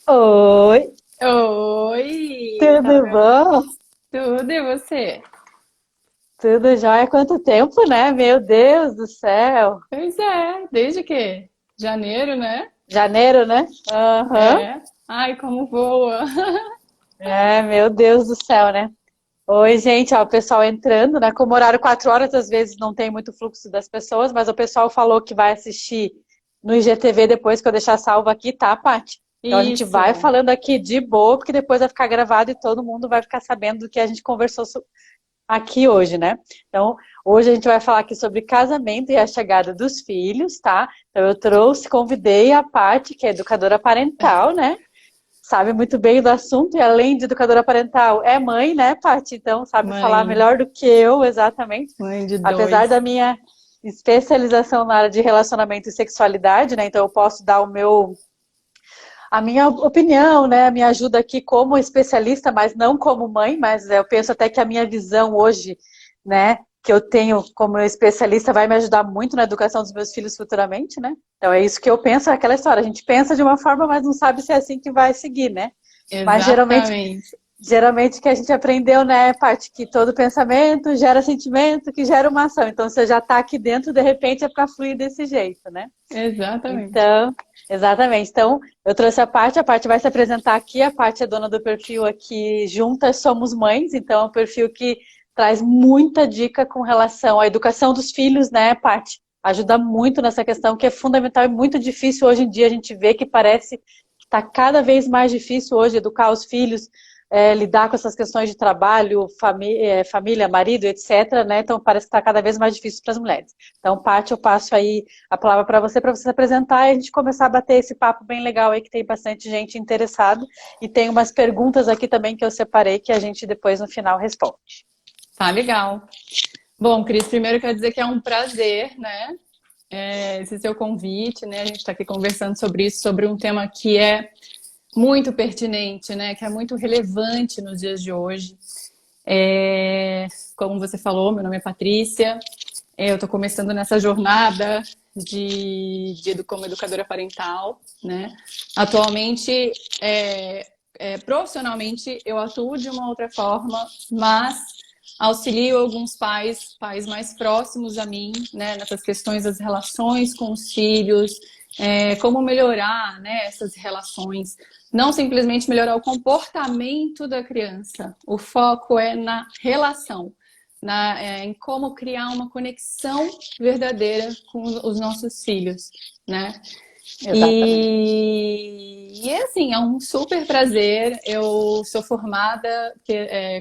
Oi, Oi, tá tudo vendo? bom? Tudo e você? Tudo jóia? Quanto tempo, né? Meu Deus do céu. Pois é, desde que? Janeiro, né? Janeiro, né? Aham. É. Ai, como voa. É, meu Deus do céu, né? Oi, gente, ó, o pessoal entrando, né? Como horário 4 horas, às vezes não tem muito fluxo das pessoas, mas o pessoal falou que vai assistir no IGTV depois que eu deixar salvo aqui, tá, Paty? Então a gente vai Isso. falando aqui de boa, porque depois vai ficar gravado e todo mundo vai ficar sabendo do que a gente conversou aqui hoje, né? Então, hoje a gente vai falar aqui sobre casamento e a chegada dos filhos, tá? Então, convidei a Paty, que é educadora parental, né? Sabe muito bem do assunto e além de educadora parental, é mãe, né, Paty? Então, sabe falar Mãe, melhor do que eu, exatamente. mãe de Apesar da dois. minha especialização na área de relacionamento e sexualidade, né? Então, eu posso dar a minha opinião, né, a minha ajuda aqui como especialista, mas não como mãe, mas eu penso até que a minha visão hoje, né, que eu tenho como especialista vai me ajudar muito na educação dos meus filhos futuramente, né? Então é isso que eu penso, é aquela história, a gente pensa de uma forma, mas não sabe se é assim que vai seguir, né? Mas Exatamente. geralmente que a gente aprendeu, né, parte que todo pensamento gera sentimento, que gera uma ação. Então você já está aqui dentro, de repente é para fluir desse jeito, né? Exatamente. Então, exatamente. Então, eu trouxe a Paty vai se apresentar aqui, a Paty é dona do perfil aqui Juntas Somos Mães, então é um perfil que traz muita dica com relação à educação dos filhos, né, Paty? Ajuda muito nessa questão que é fundamental e muito difícil hoje em dia, a gente vê que parece que está cada vez mais difícil hoje educar os filhos, lidar com essas questões de trabalho, família, marido, etc., né? Então parece que está cada vez mais difícil para as mulheres. Então, Paty, eu passo aí a palavra para você se apresentar e a gente começar a bater esse papo bem legal aí, que tem bastante gente interessada. E tem umas perguntas aqui também que eu separei que a gente depois no final responde. Tá legal. Bom, Cris, primeiro eu quero dizer que é um prazer, né? Esse seu convite, né? A gente está aqui conversando sobre isso, sobre um tema que é muito pertinente, né? Que é muito relevante nos dias de hoje. É, como você falou, meu nome é Patrícia. Eu estou começando nessa jornada como educadora parental, né? Atualmente, profissionalmente, eu atuo de uma outra forma, mas auxilio alguns pais mais próximos a mim, né? Nessas questões das relações com os filhos, como melhorar, né, essas relações. Não simplesmente melhorar o comportamento da criança. O foco é na relação, em como criar uma conexão verdadeira com os nossos filhos, né? Exatamente. Assim, é um super prazer. Eu sou formada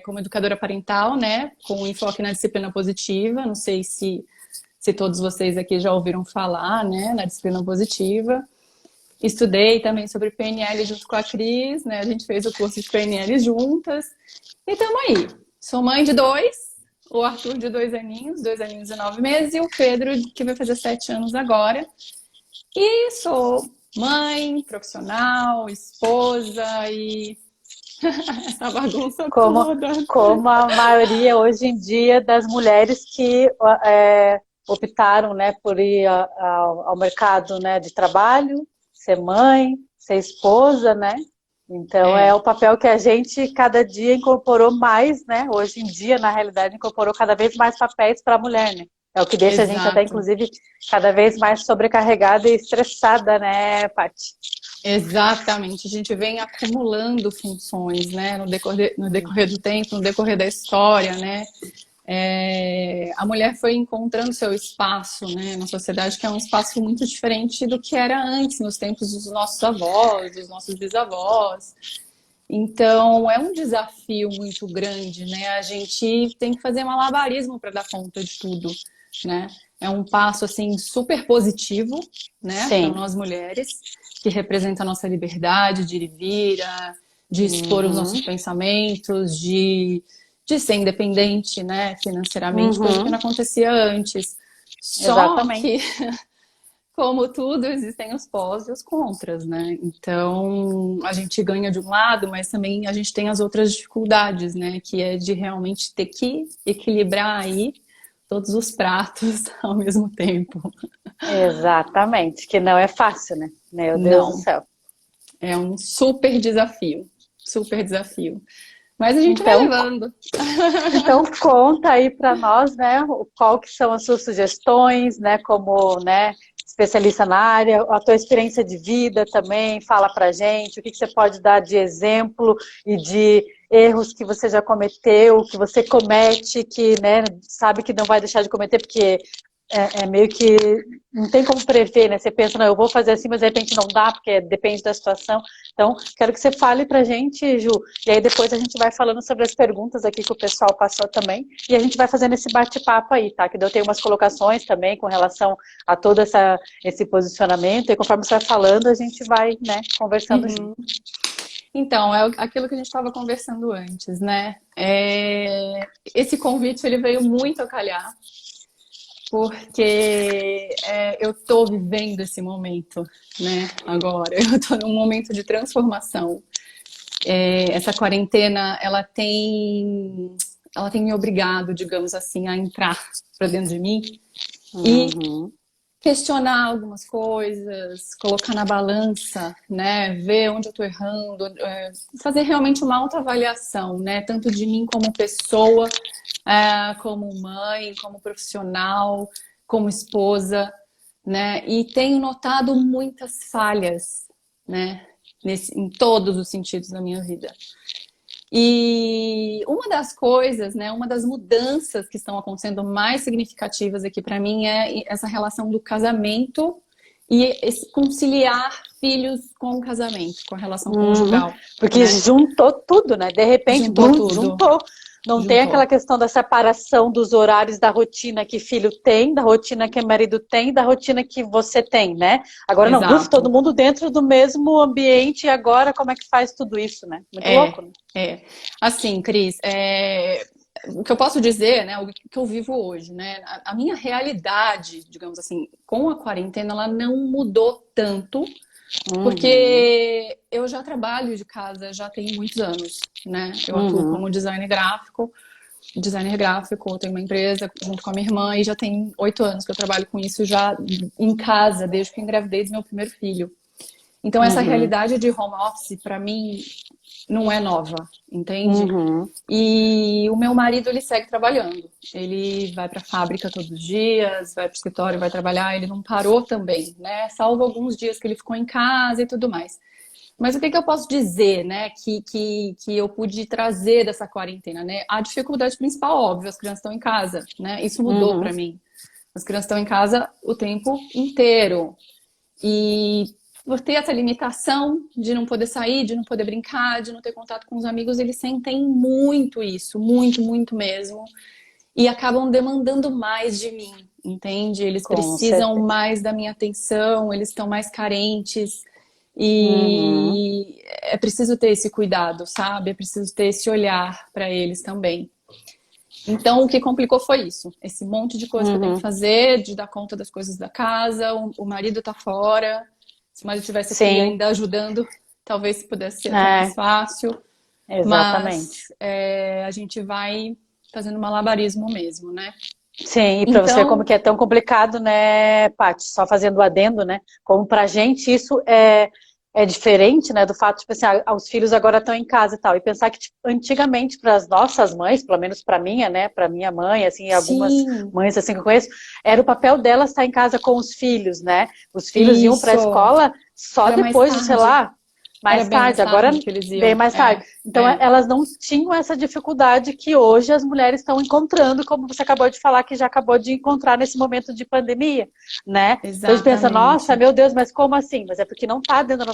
como educadora parental, né? Com enfoque na disciplina positiva. Não sei se todos vocês aqui já ouviram falar, né? Na disciplina positiva. Estudei também sobre PNL junto com a Cris, né? A gente fez o curso de PNL juntas. E estamos aí. Sou mãe de dois, o Arthur de 2 aninhos e 9 meses, e o Pedro, que vai fazer 7 anos agora. E sou mãe, profissional, esposa e essa bagunça Como, toda. como a maioria hoje em dia das mulheres que optaram, né, por ir ao mercado, né, de trabalho, ser mãe, ser esposa, né? Então é É, o papel que a gente cada dia incorporou mais, né? Hoje em dia, na realidade, incorporou cada vez mais papéis para a mulher, né? É o que deixa a gente até, exato. inclusive, cada vez mais sobrecarregada e estressada, né, Paty? Exatamente. A gente vem acumulando funções, né, no decorrer do tempo, no decorrer da história, né? A mulher foi encontrando seu espaço, né, na sociedade, que é um espaço muito diferente do que era antes, nos tempos dos nossos avós, dos nossos bisavós. Então, é um desafio muito grande, né? A gente tem que fazer malabarismo para dar conta de tudo, né? É um passo assim super positivo, né, para Sim. nós mulheres, que representa a nossa liberdade de ir e vir, de expor os nossos Uhum. pensamentos, de ser independente, né, financeiramente, coisa que não Uhum. acontecia antes. Só que Exatamente. como tudo, existem os pós e os contras, né? Então, a gente ganha de um lado, mas também a gente tem as outras dificuldades, né? Que é de realmente ter que equilibrar aí todos os pratos ao mesmo tempo. Exatamente. Que não é fácil, né? Meu Deus do Não, céu. É um super desafio. Super desafio. Mas a gente vai Então, levando. então conta aí para nós, né, qual que são as suas sugestões, né, como, né, especialista na área, a tua experiência de vida também, fala pra gente, o que que você pode dar de exemplo e de erros que você já cometeu, que você comete, que, né, sabe que não vai deixar de cometer, porque é meio que não tem como prever, né? Você pensa, não, eu vou fazer assim, mas de repente não dá, porque depende da situação. Então, quero que você fale pra gente, Ju, e aí depois a gente vai falando sobre as perguntas aqui que o pessoal passou também, e a gente vai fazendo esse bate-papo aí, tá? Que eu tenho umas colocações também com relação a todo esse posicionamento, e conforme você vai falando, a gente vai, né, conversando junto. Uhum. Então, é aquilo que a gente estava conversando antes, né? Esse convite ele veio muito a calhar, porque eu estou vivendo esse momento, né? Agora, eu estou num momento de transformação. Essa quarentena, ela tem me obrigado, digamos assim, a entrar para dentro de mim e Uhum. questionar algumas coisas, colocar na balança, né? Ver onde eu estou errando, fazer realmente uma autoavaliação, né? Tanto de mim como pessoa, como mãe, como profissional, como esposa, né? E tenho notado muitas falhas, né? Em todos os sentidos da minha vida. E uma das coisas, né, uma das mudanças que estão acontecendo mais significativas aqui para mim é essa relação do casamento e esse conciliar filhos com o casamento, com a relação Uhum. conjugal, Porque né? juntou tudo, né? De repente, Juntou blum, tudo, juntou. Não tem aquela juntou. questão da separação dos horários da rotina que filho tem, da rotina que marido tem, da rotina que você tem, né? Agora não, bluf, todo Exato. mundo dentro do mesmo ambiente e agora como é que faz tudo isso, né? Muito louco, É, né? é. Assim, Cris, o que eu posso dizer, né, o que eu vivo hoje, né, a minha realidade, digamos assim, com a quarentena, ela não mudou tanto, Uhum, porque eu já trabalho de casa já tem muitos anos, né? Eu atuo uhum, como designer gráfico, eu tenho uma empresa junto com a minha irmã e já tem 8 anos que eu trabalho com isso já em casa, desde que eu engravidei do meu primeiro filho. Então, essa uhum, realidade de home office, para mim, não é nova, entende? uhum, E o meu marido, ele segue trabalhando. Ele vai para a fábrica todos os dias, vai para o escritório, vai trabalhar. Ele não parou também, né? Salvo alguns dias que ele ficou em casa e tudo mais. Mas o que que eu posso dizer, né, que eu pude trazer dessa quarentena, né? A dificuldade principal, óbvio, as crianças estão em casa, né? Isso mudou uhum. para mim. As crianças estão em casa o tempo inteiro. E por ter essa limitação de não poder sair, de não poder brincar, de não ter contato com os amigos, eles sentem muito isso, muito, muito mesmo. E acabam demandando mais de mim, entende? Eles Com precisam certeza. mais da minha atenção, eles estão mais carentes. Uhum, E é preciso ter esse cuidado, sabe? É preciso ter esse olhar para eles também. Então, o que complicou foi isso. Esse monte de coisa que eu tenho que uhum. fazer, de dar conta das coisas da casa, o marido tá fora. Se o marido estivesse aqui Sim, ainda ajudando, talvez pudesse ser até mais é, fácil. exatamente. Mas a gente vai fazendo malabarismo mesmo, né? Sim, e para você ver como Então, que é tão complicado, né, Paty? Só fazendo o adendo, né? Como pra gente isso é diferente, né, do fato de, tipo assim, os filhos agora estão em casa e tal. E pensar que, tipo, antigamente, para as nossas mães, pelo menos para minha, né, para minha mãe, assim, e algumas sim, mães assim que eu conheço, era o papel delas estar em casa com os filhos, né? Os filhos iam para a isso. escola só Era mais depois de, sei tarde. lá, Era mais bem mais tarde. Agora tarde que eles bem iam. mais tarde. Então, É, elas não tinham essa dificuldade que hoje as mulheres estão encontrando, como você acabou de falar, que já acabou de encontrar nesse momento de pandemia, né? Então, a gente pensa, nossa, exatamente. meu Deus, mas como assim? Mas é porque não está dentro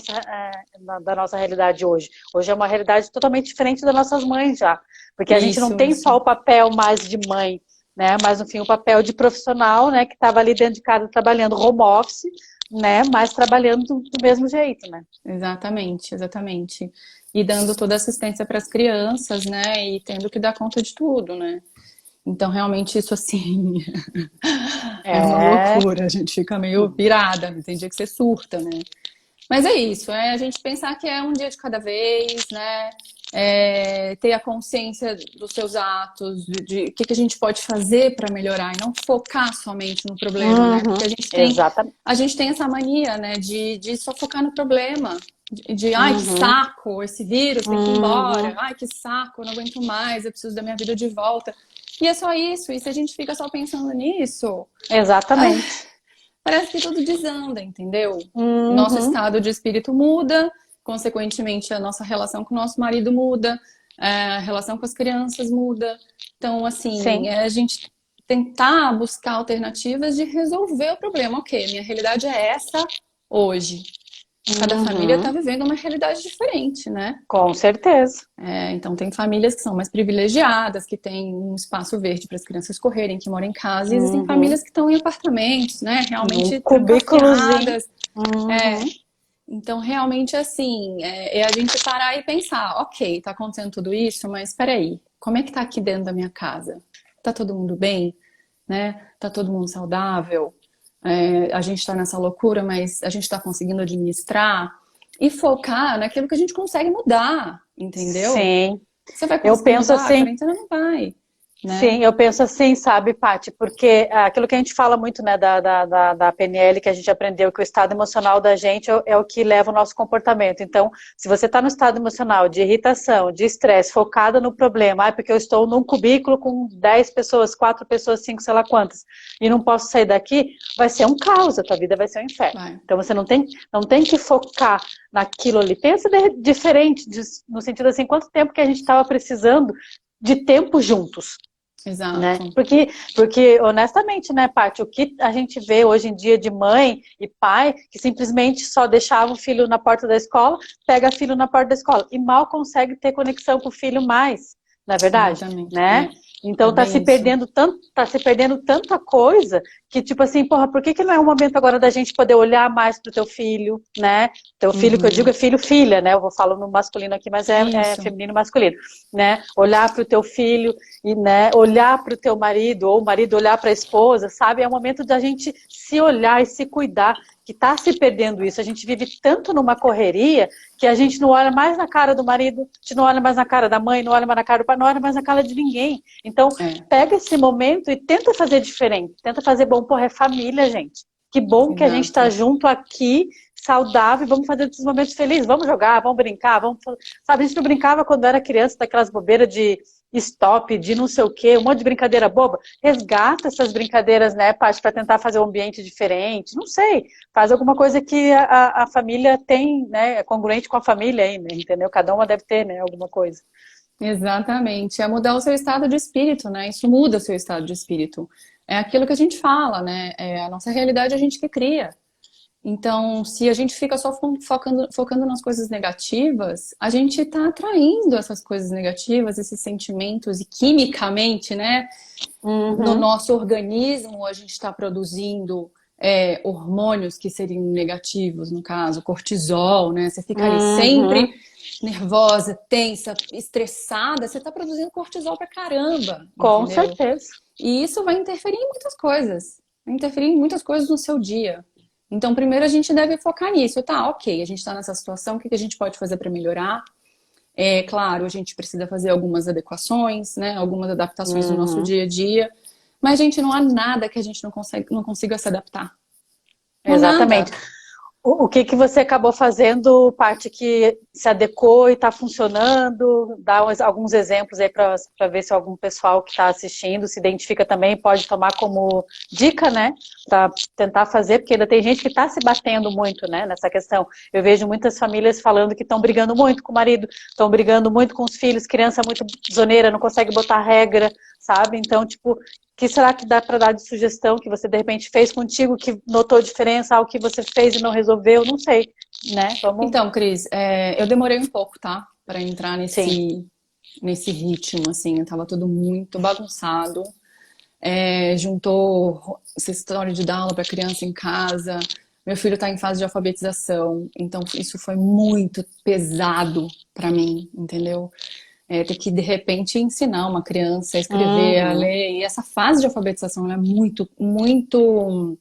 da nossa realidade hoje. Hoje é uma realidade totalmente diferente das nossas mães já. Porque a gente não Isso, tem isso. só o papel mais de mãe, né? Mas, no fim, o papel de profissional, né? Que estava ali dentro de casa trabalhando home office, né? Mas trabalhando do mesmo jeito, né? Exatamente, exatamente. E dando toda a assistência para as crianças, né? E tendo que dar conta de tudo, né? Então, realmente, isso assim é uma É. loucura. A gente fica meio pirada, tem dia que você surta, né? Mas é isso, é a gente pensar que é um dia de cada vez, né? ter a consciência dos seus atos, de o que, que a gente pode fazer para melhorar e não focar somente no problema, né? Porque Exatamente. a gente tem essa mania, né, de só focar no problema. Ai, que Uhum, saco, esse vírus tem que ir embora. uhum, Ai, que saco, eu não aguento mais, eu preciso da minha vida de volta. E é só isso. E se a gente fica só pensando nisso, exatamente. parece que tudo desanda, entendeu? Nosso Uhum, estado de espírito muda, consequentemente a nossa relação com o nosso marido muda, a relação com as crianças muda. Então, assim, sim. a gente tentar buscar alternativas de resolver o problema. Ok, minha realidade é essa hoje. Cada família está Uhum, vivendo uma realidade diferente, né? com certeza. Então, tem famílias que são mais privilegiadas, que têm um espaço verde para as crianças correrem, que moram em casa, e existem Uhum. famílias que estão em apartamentos, né? Um Realmente cubículozinho. trancafiadas. É, Uhum. então, realmente, assim, é a gente parar e pensar, ok, tá acontecendo tudo isso, mas peraí, como é que tá aqui dentro da minha casa? Tá todo mundo bem, né? Tá todo mundo saudável? A gente tá nessa loucura, mas a gente tá conseguindo administrar? E focar naquilo que a gente consegue mudar, entendeu? Sim. Você vai Eu conseguir penso mudar? A assim, quarentena não vai, né? sim, eu penso assim, sabe, Paty, porque aquilo que a gente fala muito, né, da PNL, que a gente aprendeu, que o estado emocional da gente é o que leva o nosso comportamento. Então, se você está no estado emocional de irritação, de estresse, focada no problema, porque eu estou num cubículo com 10 pessoas, 4 pessoas, 5, sei lá quantas, e não posso sair daqui, vai ser um caos, a tua vida vai ser um inferno. Vai. Então, você não tem que focar naquilo ali. Pensa diferente, no sentido assim, quanto tempo que a gente estava precisando de tempo juntos, né? Exato. Porque honestamente, né, Paty, o que a gente vê hoje em dia de mãe e pai que simplesmente só deixava o filho na porta da escola, pega filho na porta da escola e mal consegue ter conexão com o filho mais, na é verdade, Exatamente. né? É Então bem isso. tá se perdendo tanta coisa que tipo assim, porra, por que não é o momento agora da gente poder olhar mais pro teu filho, né? Teu filho que eu digo Uhum. é filho, filha, né? Eu vou falar no masculino aqui, mas é Isso. feminino e masculino, né? Olhar pro teu filho e, né, olhar para o teu marido, ou o marido olhar para a esposa, sabe? É o momento da gente se olhar e se cuidar, que está se perdendo isso. A gente vive tanto numa correria que a gente não olha mais na cara do marido, a gente não olha mais na cara da mãe, não olha mais na cara do pai, não olha mais na cara de ninguém. Então, É, pega esse momento e tenta fazer diferente, tenta fazer bom, porra, é família, gente. Que bom que a gente está exato. junto aqui, saudável, vamos fazer esses momentos felizes, vamos jogar, vamos brincar, vamos... Sabe, a gente não brincava quando era criança, daquelas bobeiras de stop, de não sei o quê, um monte de brincadeira boba. Resgata essas brincadeiras, né, Paty, para tentar fazer um ambiente diferente. Não sei, faz alguma coisa que a família tem, né, é congruente com a família aí, né, entendeu? Cada uma deve ter, né, alguma coisa. Exatamente. É mudar o seu estado de espírito, né? Isso muda o seu estado de espírito. É aquilo que a gente fala, né? É a nossa realidade a gente que cria. Então, se a gente fica só focando nas coisas negativas, a gente está atraindo essas coisas negativas, esses sentimentos, e quimicamente, né? No Uhum, nosso organismo, a gente está produzindo hormônios que seriam negativos, no caso, cortisol, né? Você fica ali sempre uhum, nervosa, tensa, estressada, você está produzindo cortisol pra caramba, com entendeu? certeza. E isso vai interferir em muitas coisas, vai interferir em muitas coisas no seu dia. Então, primeiro a gente deve focar nisso, tá? Ok, a gente está nessa situação, o que a gente pode fazer para melhorar? É claro, a gente precisa fazer algumas adequações, né? Algumas adaptações no nosso Uhum, dia a dia, mas, gente, não há nada que a gente não consiga se adaptar. Não há exatamente. nada. O que que você acabou fazendo, parte que se adequou e está funcionando? Dá alguns exemplos aí para ver se algum pessoal que está assistindo se identifica também, pode tomar como dica, né? Para tentar fazer, porque ainda tem gente que está se batendo muito, né, nessa questão. Eu vejo muitas famílias falando que estão brigando muito com o marido, estão brigando muito com os filhos, criança muito zoneira, não consegue botar regra, sabe? Então, tipo, que será que dá para dar de sugestão que você de repente fez contigo, que notou diferença, algo que você fez e não resolveu? Não sei, né? Vamos. Então, Cris, eu demorei um pouco, tá? Para entrar Sim. nesse ritmo, assim, tava tudo muito bagunçado. Juntou essa história de dar aula para criança em casa. Meu filho está em fase de alfabetização, então isso foi muito pesado para mim, entendeu? Ter que de repente ensinar uma criança a escrever, a Uhum. ler. E essa fase de alfabetização ela é muito, muito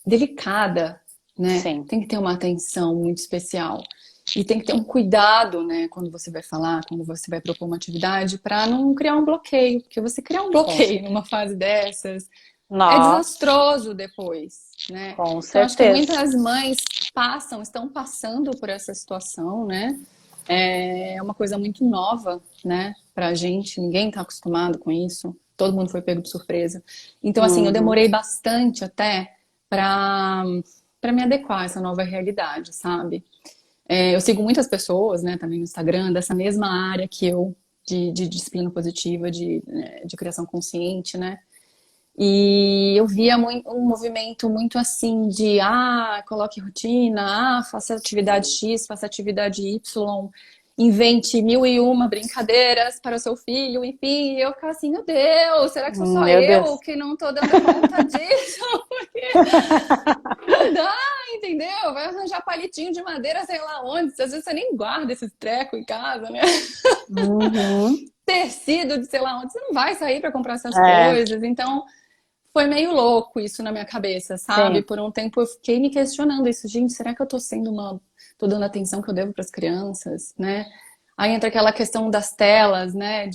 delicada, né? Sim. Tem que ter uma atenção muito especial. E tem que ter um cuidado, né, quando você vai falar, quando você vai propor uma atividade, para não criar um bloqueio, porque você criar um bloqueio numa fase dessas é Nossa, desastroso depois, né? com Então, acho que certeza. muitas mães estão passando por essa situação, né? É uma coisa muito nova, né, pra gente, ninguém tá acostumado com isso, todo mundo foi pego de surpresa. Então, assim, eu Uhum. demorei bastante até pra para me adequar a essa nova realidade, sabe? Eu sigo muitas pessoas, né, também no Instagram, dessa mesma área que eu, de disciplina positiva, de criação consciente, né? E eu via um movimento muito assim de, coloque rotina, faça atividade X, faça atividade Y, invente mil e uma brincadeiras para o seu filho, enfim, e eu ficava assim, meu Deus, será que sou só Meu eu Deus. que não tô dando conta disso? Porque não dá, entendeu? Vai arranjar palitinho de madeira, sei lá onde, às vezes você nem guarda esses trecos em casa, né? Uhum. Tecido de sei lá onde, você não vai sair para comprar essas É, coisas, então foi meio louco isso na minha cabeça, sabe? sim. Por um tempo eu fiquei me questionando isso. Gente, será que eu tô dando a atenção que eu devo para as crianças, né? Aí entra aquela questão das telas, né?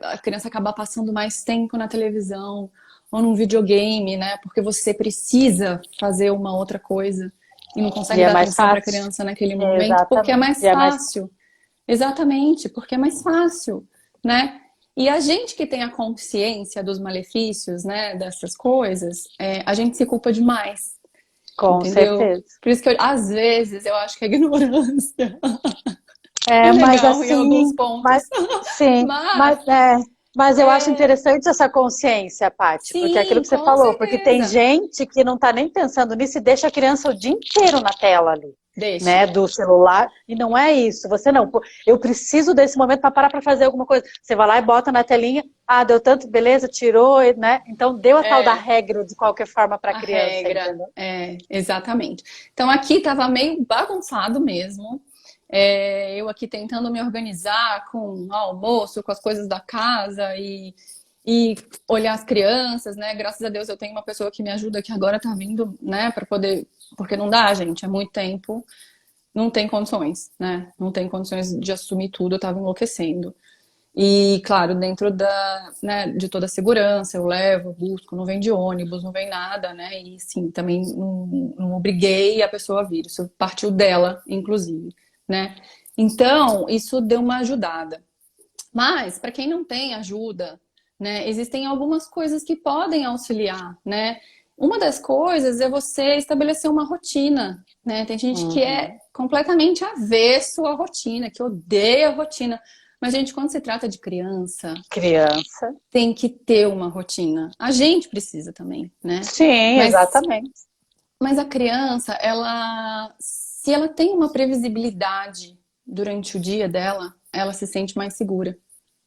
A criança acabar passando mais tempo na televisão ou num videogame, né? Porque você precisa fazer uma outra coisa e não E consegue é dar mais atenção para a fácil. criança naquele momento porque é Exatamente. E mais é mais. fácil. Exatamente, porque é mais fácil, né? E a gente que tem a consciência dos malefícios, né, dessas coisas, a gente se culpa demais, Com entendeu? certeza. Por isso que às vezes eu acho que a ignorância é É, mas legal em alguns assim, pontos, sim, mas mas eu acho é, interessante essa consciência, Paty, porque é aquilo sim, que você com falou, porque tem certeza, gente que não está nem pensando nisso e deixa a criança o dia inteiro na tela ali, deixa. né, do celular, e não é isso. Você não, pô, eu preciso desse momento para parar para fazer alguma coisa. Você vai lá e bota na telinha, deu tanto, beleza, tirou, né? Então deu a tal da É, regra de qualquer forma para a a criança, regra, entendeu? exatamente. Então aqui estava meio bagunçado mesmo. Eu aqui tentando me organizar com o almoço, com as coisas da casa e olhar as crianças, né? Graças a Deus eu tenho uma pessoa que me ajuda que agora tá vindo, né, para poder, porque não dá, gente, é muito tempo, não tem condições, né? Não tem condições de assumir tudo, eu tava enlouquecendo. E, claro, dentro né, de toda a segurança, eu levo, busco, não vem de ônibus, não vem nada, né? E, sim, também não obriguei a pessoa a vir, isso partiu dela, inclusive, né? Então, isso deu uma ajudada. Mas, para quem não tem ajuda, né, existem algumas coisas que podem auxiliar, né? Uma das coisas é você estabelecer uma rotina, né? Tem gente que é Uhum. completamente avesso à rotina, que odeia a rotina. Mas, gente, quando se trata de criança, Criança. tem que ter uma rotina. A gente precisa também, né? Sim, Mas, exatamente. mas a criança, se ela tem uma previsibilidade durante o dia dela, ela se sente mais segura,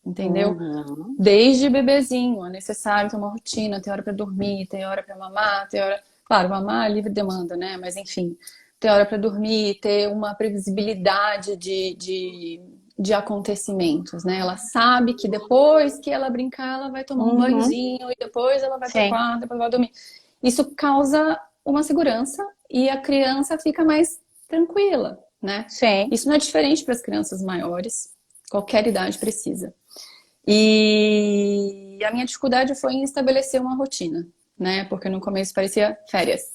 entendeu? Uhum. Desde bebezinho, é necessário ter uma rotina, ter hora para dormir, ter hora para mamar, ter hora. Claro, mamar é livre demanda, né? Mas enfim, ter hora para dormir, ter uma previsibilidade de acontecimentos, né? Ela sabe que depois que ela brincar, ela vai tomar um Uhum. banhozinho e depois ela vai pro Sim, quarto, depois vai dormir. Isso causa uma segurança e a criança fica mais tranquila, né? sim. Isso não é diferente para as crianças maiores, qualquer idade precisa. E a minha dificuldade foi em estabelecer uma rotina, né? Porque no começo parecia férias.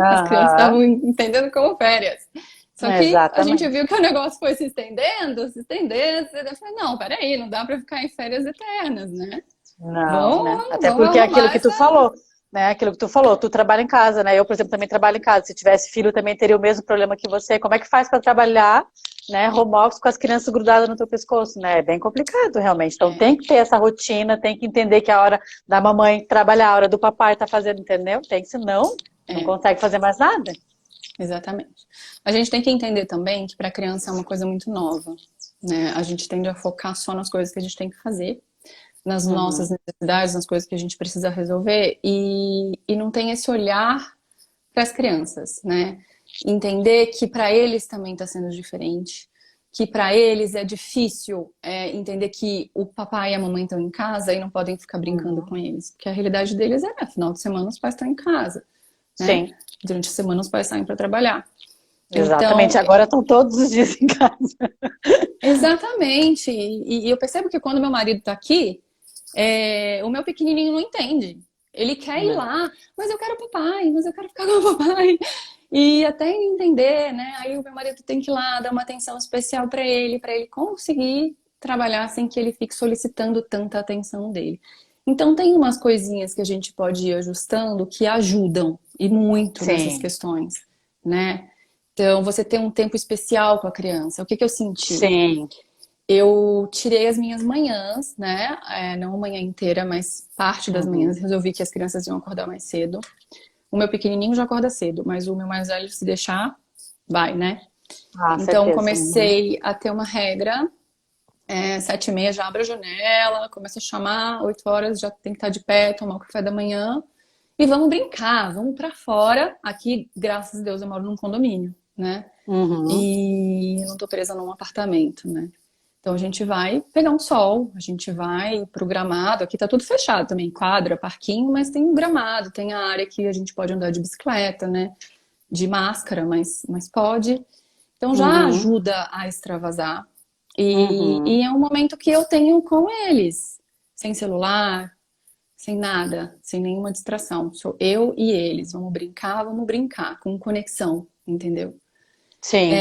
As crianças Aham, estavam entendendo como férias. Só que a gente exatamente. viu que o negócio foi se estendendo. Eu falei, não, peraí, não dá para ficar em férias eternas, né? Não, né? Vamos, Até vamos porque é aquilo arrumar que tu essa. falou, né? Aquilo que tu falou, tu trabalha em casa, né? Eu, por exemplo, também trabalho em casa. Se tivesse filho, também teria o mesmo problema que você. Como é que faz para trabalhar, né? Home office com as crianças grudadas no teu pescoço, né? É bem complicado, realmente. Então É, tem que ter essa rotina, tem que entender que a hora da mamãe trabalhar, a hora do papai tá fazendo, entendeu? Tem que, senão não é, consegue fazer mais nada. exatamente. A gente tem que entender também que para criança é uma coisa muito nova, né? A gente tende a focar só nas coisas que a gente tem que fazer, nas nossas Uhum, necessidades, nas coisas que a gente precisa resolver e não tem esse olhar para as crianças, né? Entender que para eles também está sendo diferente, que para eles é difícil entender que o papai e a mamãe estão em casa e não podem ficar brincando uhum. com eles, porque a realidade deles final de semana os pais estão em casa, né? Sim. Durante a semana os pais saem para trabalhar. Exatamente, Então, agora estão todos os dias em casa. exatamente. E eu percebo que quando meu marido tá aqui, o meu pequenininho não entende. Ele quer ir Não. lá, mas eu quero o papai, mas eu quero ficar com o papai. E até entender, né? Aí o meu marido tem que ir lá dar uma atenção especial para ele conseguir trabalhar sem que ele fique solicitando tanta atenção dele. Então tem umas coisinhas que a gente pode ir ajustando que ajudam e muito nessas Sim, questões, né? Então você tem um tempo especial com a criança. O que que eu senti? sim. Eu tirei as minhas manhãs, né? Não a manhã inteira, mas parte das manhãs. Uhum. Resolvi que as crianças iam acordar mais cedo. O meu pequenininho já acorda cedo, mas o meu mais velho, se deixar, vai, né? Ah, Então certeza. Uhum. comecei a ter uma regra. 7h30 já abre a janela, começa a chamar, 8 horas já tem que estar de pé, tomar o café da manhã. E vamos brincar, vamos pra fora. Aqui, graças a Deus, eu moro num condomínio, né? Uhum. E não tô presa num apartamento, né? Então a gente vai pegar um sol, a gente vai pro gramado. Aqui tá tudo fechado também, quadra, parquinho, mas tem um gramado, tem a área que a gente pode andar de bicicleta, né? De máscara, mas pode. Então já Uhum. ajuda a extravasar. E Uhum. é um momento que eu tenho com eles, sem celular, sem nada, sem nenhuma distração. Sou eu e eles. Vamos brincar, com conexão, entendeu? Sim.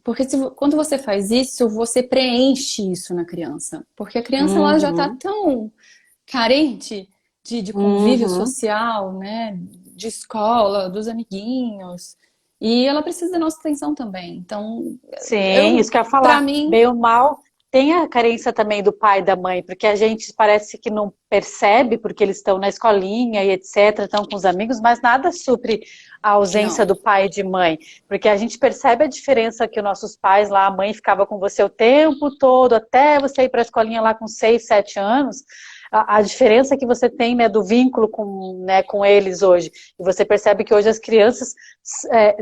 Porque quando você faz isso, você preenche isso na criança. Porque a criança ela já está Uhum. tão carente de convívio Uhum. social, né? De escola, dos amiguinhos. E ela precisa da nossa atenção também. Então, Sim, isso que eu ia para falar. mim, Bem ou mal, tem a carência também do pai e da mãe, porque a gente parece que não percebe, porque eles estão na escolinha e etc., estão com os amigos, mas nada supre a ausência não, do pai e de mãe. Porque a gente percebe a diferença que os nossos pais lá, a mãe ficava com você o tempo todo, até você ir para a escolinha lá com 6, 7 anos. A diferença que você tem, né, do vínculo com, né, com eles hoje. E você percebe que hoje as crianças, é,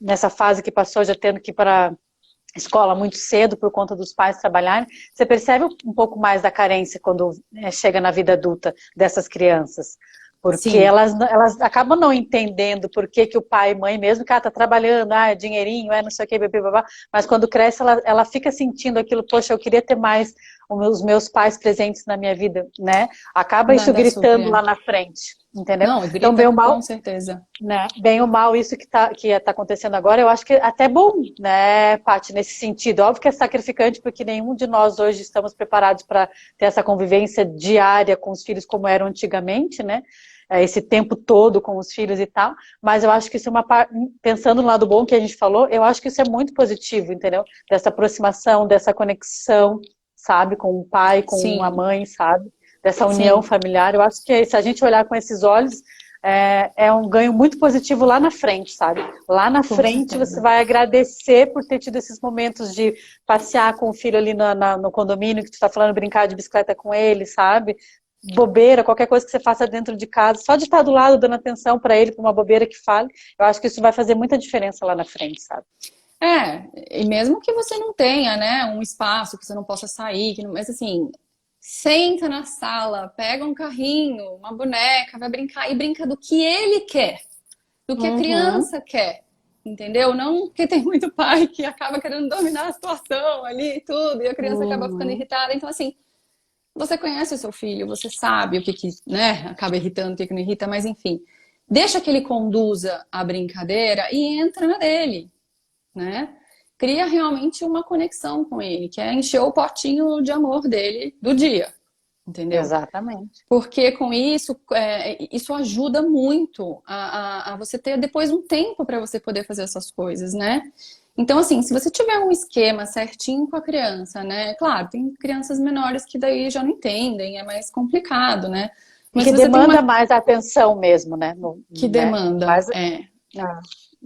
nessa fase que passou, já tendo que ir para escola muito cedo por conta dos pais trabalharem, você percebe um pouco mais da carência quando chega na vida adulta dessas crianças. Porque sim, elas acabam não entendendo por que, que o pai e mãe, mesmo que tá trabalhando, é dinheirinho, não sei o que, blá, mas quando cresce, ela fica sentindo aquilo, poxa, eu queria ter mais os meus pais presentes na minha vida, né? Acaba isso nada gritando supre. lá na frente, entendeu? Não, Então, grita bem ou com mal, certeza. né? Bem ou mal, isso que tá acontecendo agora, eu acho que é até bom, né, Paty, nesse sentido. Óbvio que é sacrificante, porque nenhum de nós hoje estamos preparados para ter essa convivência diária com os filhos como eram antigamente, né? Esse tempo todo com os filhos e tal, mas eu acho que isso é uma parte, pensando no lado bom que a gente falou, eu acho que isso é muito positivo, entendeu? Dessa aproximação, dessa conexão, sabe, com o pai, com a Sim, mãe, sabe? Dessa união sim, familiar. Eu acho que se a gente olhar com esses olhos, é um ganho muito positivo lá na frente, sabe? Lá na com frente você certeza. vai agradecer por ter tido esses momentos de passear com o filho ali no condomínio, que tu tá falando, brincar de bicicleta com ele, sabe? Bobeira, qualquer coisa que você faça dentro de casa, só de estar do lado dando atenção para ele, para uma bobeira que fale, eu acho que isso vai fazer muita diferença lá na frente, sabe? E mesmo que você não tenha, né, um espaço que você não possa sair, mas assim, senta na sala, pega um carrinho, uma boneca, vai brincar e brinca do que ele quer, do que a Uhum. criança quer, entendeu? Não porque tem muito pai que acaba querendo dominar a situação ali e tudo, e a criança acaba ficando Uhum. irritada. Então, assim, você conhece o seu filho, você sabe o que, né, acaba irritando, o que não irrita, mas enfim, deixa que ele conduza a brincadeira e entra na dele, né? Cria realmente uma conexão com ele, que é encher o potinho de amor dele do dia, entendeu? Exatamente. Porque com isso, isso ajuda muito a você ter depois um tempo para você poder fazer essas coisas, né? Então, assim, se você tiver um esquema certinho com a criança, né? Claro, tem crianças menores que daí já não entendem, é mais complicado, né? E Mas que se você tem demanda uma mais atenção mesmo, né? que Né? demanda, Mais, ah,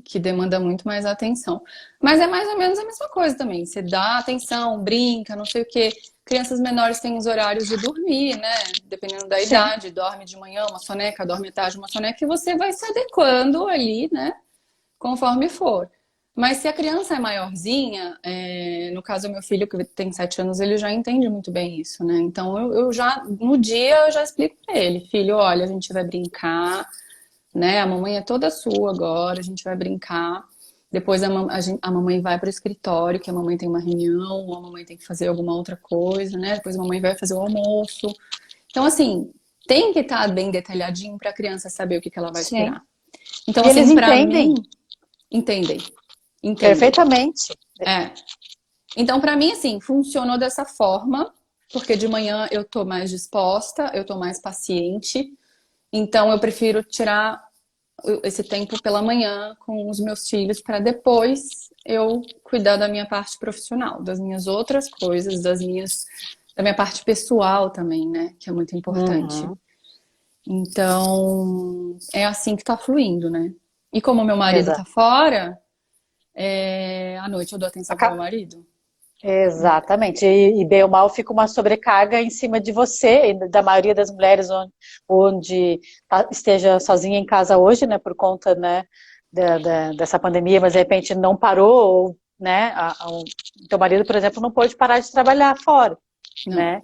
que demanda muito mais atenção. Mas é mais ou menos a mesma coisa também. Você dá atenção, brinca, não sei o quê. Crianças menores têm os horários de dormir, né? Dependendo da sim. idade, dorme de manhã uma soneca, dorme à tarde uma soneca, e você vai se adequando ali, né? Conforme for. Mas se a criança é maiorzinha, no caso do meu filho, que tem 7 anos, ele já entende muito bem isso, né? Então eu já, no dia, eu já explico pra ele, filho, olha, a gente vai brincar, né? A mamãe é toda sua agora, a gente vai brincar. depois a mamãe vai para o escritório, que a mamãe tem uma reunião, ou a mamãe tem que fazer alguma outra coisa, né? Depois a mamãe vai fazer o almoço. Então, assim, tem que estar bem detalhadinho para a criança saber o que que ela vai Sim. esperar. Então, E eles assim, para entendem mim, entendem, entendem. perfeitamente. É. Então, para mim, assim, funcionou dessa forma, porque de manhã eu tô mais disposta, eu tô mais paciente. Então, eu prefiro tirar esse tempo pela manhã com os meus filhos para depois eu cuidar da minha parte profissional, das minhas outras coisas, da minha parte pessoal também, né? Que é muito importante. Uhum, Então, é assim que tá fluindo, né? E como meu marido tá exato. fora, à noite eu dou atenção pro meu marido. Exatamente. E bem ou mal fica uma sobrecarga em cima de você, e da maioria das mulheres onde esteja sozinha em casa hoje, né, por conta, né, dessa pandemia, mas de repente não parou, ou, né, o teu marido, por exemplo, não pôde parar de trabalhar fora, Não, né?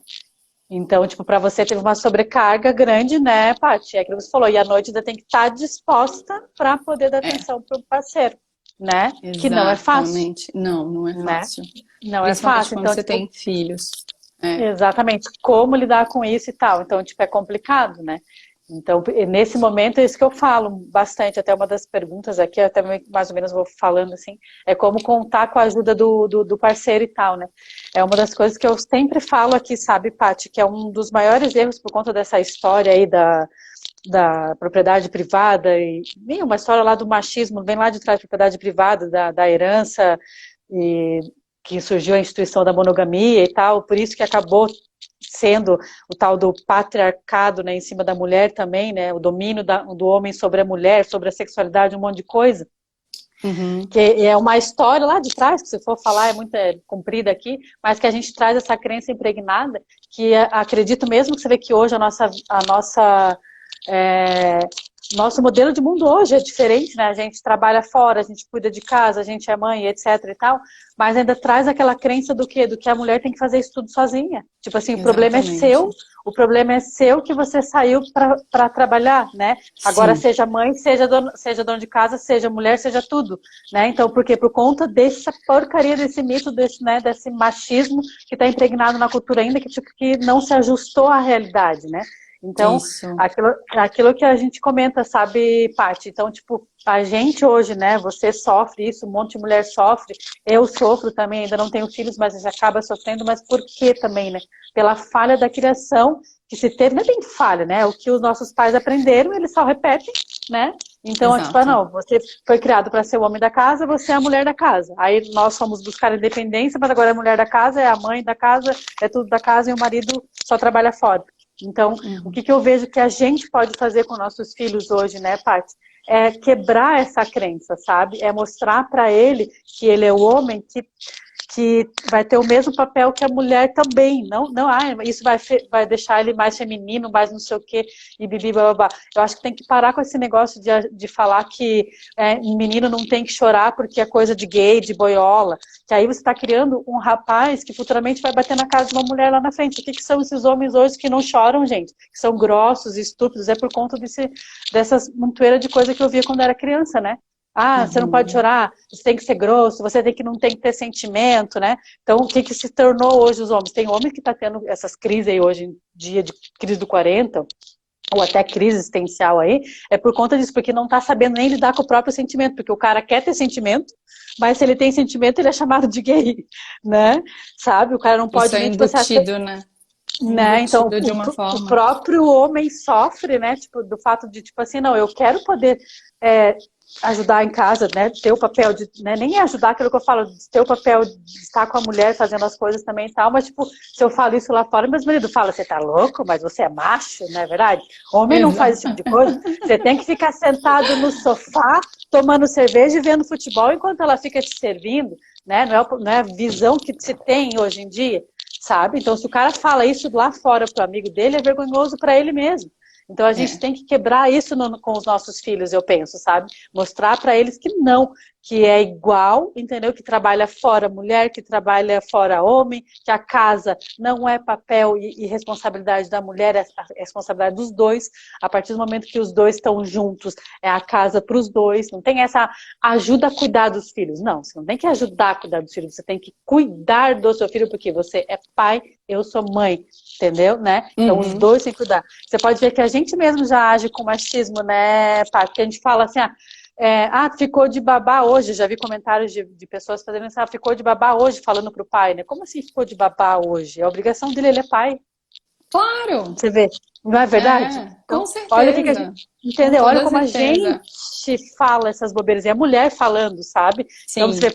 Então, tipo, para você teve uma sobrecarga grande, né, Paty? É aquilo que você falou, e à noite ainda tem que estar disposta para poder dar é, atenção para o parceiro, né? Que não é fácil, exatamente. Não, não é né? fácil. Não é Principalmente fácil. quando Então, você tipo, tem filhos. É. exatamente, como lidar com isso e tal. Então, tipo, é complicado, né? Então, nesse momento, é isso que eu falo bastante. Até uma das perguntas aqui, até mais ou menos vou falando assim, é como contar com a ajuda do parceiro e tal, né? É uma das coisas que eu sempre falo aqui, sabe, Paty, que é um dos maiores erros por conta dessa história aí da propriedade privada, e uma história lá do machismo, vem lá de trás da propriedade privada, da herança, e que surgiu a instituição da monogamia e tal, por isso que acabou sendo o tal do patriarcado, né, em cima da mulher também, né, o domínio do homem sobre a mulher, sobre a sexualidade, um monte de coisa, Uhum. que é uma história lá de trás, que se for falar é muito comprida aqui, mas que a gente traz essa crença impregnada, que acredito mesmo que você vê que hoje é, nosso modelo de mundo hoje é diferente, né? A gente trabalha fora, a gente cuida de casa, a gente é mãe, etc e tal, mas ainda traz aquela crença do quê? Do que a mulher tem que fazer isso tudo sozinha. Tipo assim, Exatamente. o problema é seu que você saiu para trabalhar, né? Agora Sim, seja mãe, seja dona de casa, seja mulher, seja tudo, né? Então, por quê? Por conta dessa porcaria, desse mito, né, desse machismo que está impregnado na cultura ainda, que, tipo, que não se ajustou à realidade, né? Então, isso. aquilo que a gente comenta, sabe, Paty? Então, tipo, a gente hoje, né, você sofre isso, um monte de mulher sofre, eu sofro também, ainda não tenho filhos, mas a gente acaba sofrendo, mas por quê também, né? Pela falha da criação que se teve, não é bem falha, né? O que os nossos pais aprenderam, eles só repetem, né? Então, é tipo, Exato. não, você foi criado para ser o homem da casa, você é a mulher da casa. Aí nós fomos buscar a independência, mas agora é a mulher da casa, é a mãe da casa, é tudo da casa e o marido só trabalha fora. Então, o Uhum. que eu vejo que a gente pode fazer com nossos filhos hoje, né, Paty? É quebrar essa crença, sabe? É mostrar para ele que ele é o homem que vai ter o mesmo papel que a mulher também. Não, isso vai deixar ele mais feminino, mais não sei o quê, e bibi, babá. Eu acho que tem que parar com esse negócio de falar que menino não tem que chorar porque é coisa de gay, de boiola. Que aí você está criando um rapaz que futuramente vai bater na casa de uma mulher lá na frente. O que são esses homens hoje que não choram, gente? Que são grossos, estúpidos, é por conta dessas montoeiras de coisa que eu via quando era criança, né? Ah, você não pode Uhum. chorar, você tem que ser grosso, não tem que ter sentimento, né? Então, o que se tornou hoje os homens? Tem homem que está tendo essas crises aí hoje em dia, de crise do 40, ou até crise existencial aí, é por conta disso, porque não está sabendo nem lidar com o próprio sentimento, porque o cara quer ter sentimento, mas se ele tem sentimento, ele é chamado de gay, né? Sabe? O cara não Isso pode é nem, tipo, embutido, né? né? Então, Embutido de uma o forma. próprio homem sofre, né? Tipo, do fato de, tipo assim, não, eu quero poder ajudar em casa, né? Ter o papel de, né? Nem ajudar aquilo que eu falo, de ter o papel de estar com a mulher fazendo as coisas também e tal, mas, tipo, se eu falo isso lá fora, meu marido fala, você tá louco? Mas você é macho, não é verdade? Homem não faz esse tipo Exato. de coisa. Você tem que ficar sentado no sofá, tomando cerveja e vendo futebol enquanto ela fica te servindo, né? Não é a visão que se tem hoje em dia, sabe? Então, se o cara fala isso lá fora pro amigo dele, é vergonhoso para ele mesmo. Então, a gente É. tem que quebrar isso com os nossos filhos, eu penso, sabe? Mostrar para eles que não, que é igual, entendeu? Que trabalha fora mulher, que trabalha fora homem, que a casa não é papel e responsabilidade da mulher, é a responsabilidade dos dois. A partir do momento que os dois estão juntos, é a casa para os dois. Não tem essa ajuda a cuidar dos filhos. Não, você não tem que ajudar a cuidar dos filhos, você tem que cuidar do seu filho, porque você é pai, eu sou mãe, entendeu? Né? Então os dois têm que cuidar. Você pode ver que a gente mesmo já age com machismo, né, Paty? Porque a gente fala assim, ficou de babá hoje. Já vi comentários de pessoas fazendo isso, ficou de babá hoje, falando pro pai, né? Como assim ficou de babá hoje? É a obrigação dele, ele é pai. Claro! Você vê, não é verdade? Com Então, certeza. olha o que a gente, entendeu? Olha como certeza. a gente fala essas bobeiras. É a mulher falando, sabe? Sim. Então, você vê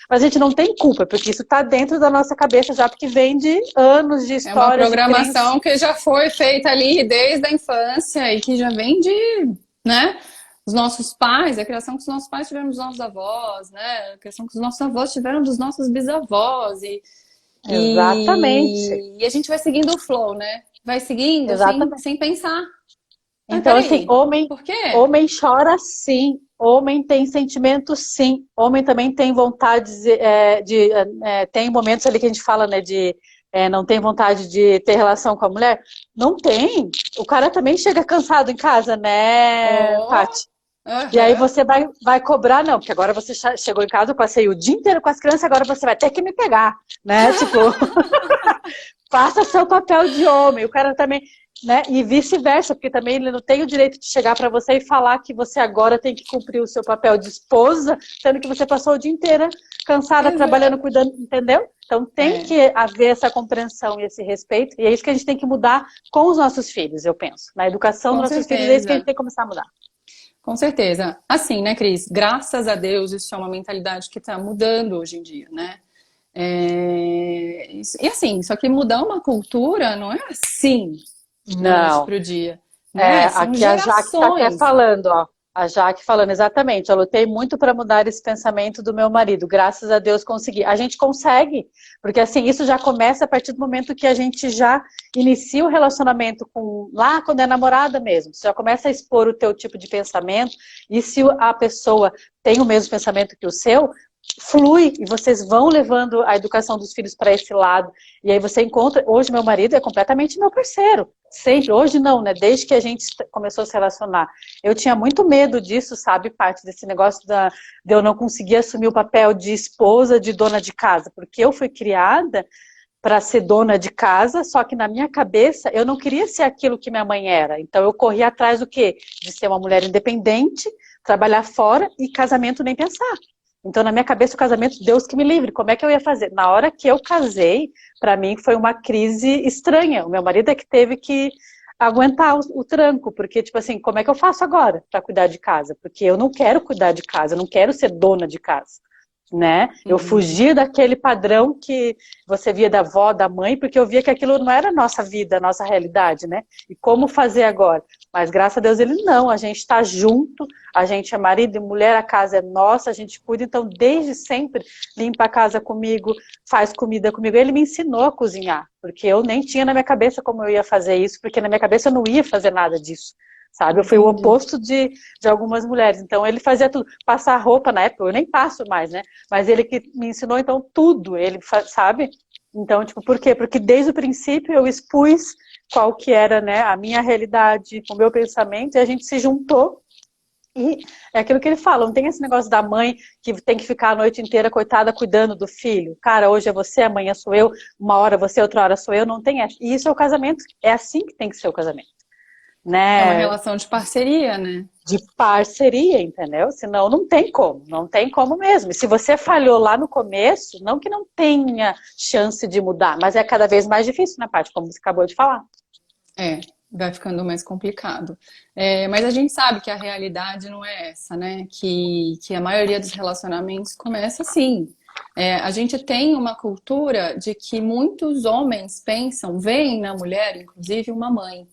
mas a gente não tem culpa, porque isso tá dentro da nossa cabeça já, porque vem de anos de história. É uma programação que já foi feita ali desde a infância e que já vem de, né? Os nossos pais, a criação que os nossos pais tiveram dos nossos avós, né? A criação que os nossos avós tiveram dos nossos bisavós. Exatamente. E a gente vai seguindo o flow, né? Vai seguindo sem pensar. Então, assim, por quê? Homem chora sim, homem tem sentimento sim, homem também tem vontade tem momentos ali que a gente fala, né, não tem vontade de ter relação com a mulher. Não tem. O cara também chega cansado em casa, né, Paty? E aí você vai cobrar, não, porque agora você chegou em casa, eu passei o dia inteiro com as crianças, agora você vai ter que me pegar, né? Tipo, faça seu papel de homem. O cara também, né? E vice-versa, porque também ele não tem o direito de chegar para você e falar que você agora tem que cumprir o seu papel de esposa, sendo que você passou o dia inteiro cansada, trabalhando, cuidando, entendeu? Então tem que haver essa compreensão e esse respeito, e é isso que a gente tem que mudar com os nossos filhos, eu penso. Na educação dos nossos filhos, é isso que a gente tem que começar a mudar. Com certeza. Assim, né, Cris? Graças a Deus, isso é uma mentalidade que está mudando hoje em dia, né? E assim, só que mudar uma cultura não é assim, da noite pro dia. Né? São Aqui gerações. A Jaque está até falando, ó. A Jaque falando, exatamente. Eu lutei muito para mudar esse pensamento do meu marido. Graças a Deus consegui. A gente consegue, porque assim, isso já começa a partir do momento que a gente já inicia o relacionamento lá quando é namorada mesmo. Você já começa a expor o teu tipo de pensamento, e se a pessoa tem o mesmo pensamento que o seu, flui, e vocês vão levando a educação dos filhos para esse lado, e aí você encontra, hoje meu marido é completamente meu parceiro, sempre, hoje não, né, desde que a gente começou a se relacionar. Eu tinha muito medo disso, sabe, parte desse negócio de eu não conseguir assumir o papel de esposa, de dona de casa, porque eu fui criada para ser dona de casa, só que na minha cabeça eu não queria ser aquilo que minha mãe era, então eu corri atrás do quê? De ser uma mulher independente, trabalhar fora e casamento nem pensar. Então, na minha cabeça, o casamento, Deus que me livre, como é que eu ia fazer? Na hora que eu casei, para mim foi uma crise estranha. O meu marido é que teve que aguentar o tranco, porque, tipo assim, como é que eu faço agora para cuidar de casa? Porque eu não quero cuidar de casa, eu não quero ser dona de casa, né? Eu fugia daquele padrão que você via da avó, da mãe, porque eu via que aquilo não era a nossa vida, a nossa realidade, né? E como fazer agora? Mas graças a Deus ele não, a gente está junto, a gente é marido e mulher, a casa é nossa, a gente cuida, então desde sempre limpa a casa comigo, faz comida comigo. Ele me ensinou a cozinhar, porque eu nem tinha na minha cabeça como eu ia fazer isso, porque na minha cabeça eu não ia fazer nada disso. Sabe? Eu fui o oposto de algumas mulheres. Então, ele fazia tudo. Passar roupa na época, eu nem passo mais, né? Mas ele que me ensinou, então, tudo. Ele, sabe? Então, tipo, por quê? Porque desde o princípio eu expus qual que era, né, a minha realidade, o meu pensamento, e a gente se juntou. E é aquilo que ele fala, não tem esse negócio da mãe que tem que ficar a noite inteira, coitada, cuidando do filho. Cara, hoje é você, amanhã sou eu, uma hora você, outra hora sou eu, não tem essa. E isso é o casamento, é assim que tem que ser o casamento. Né? É uma relação de parceria, né? De parceria, entendeu? Senão não tem como mesmo. E se você falhou lá no começo, não que não tenha chance de mudar, mas é cada vez mais difícil, na parte, como você acabou de falar. Vai ficando mais complicado. Mas a gente sabe que a realidade não é essa, né? Que a maioria dos relacionamentos começa assim. A gente tem uma cultura de que muitos homens pensam, veem na mulher, inclusive, uma mãe.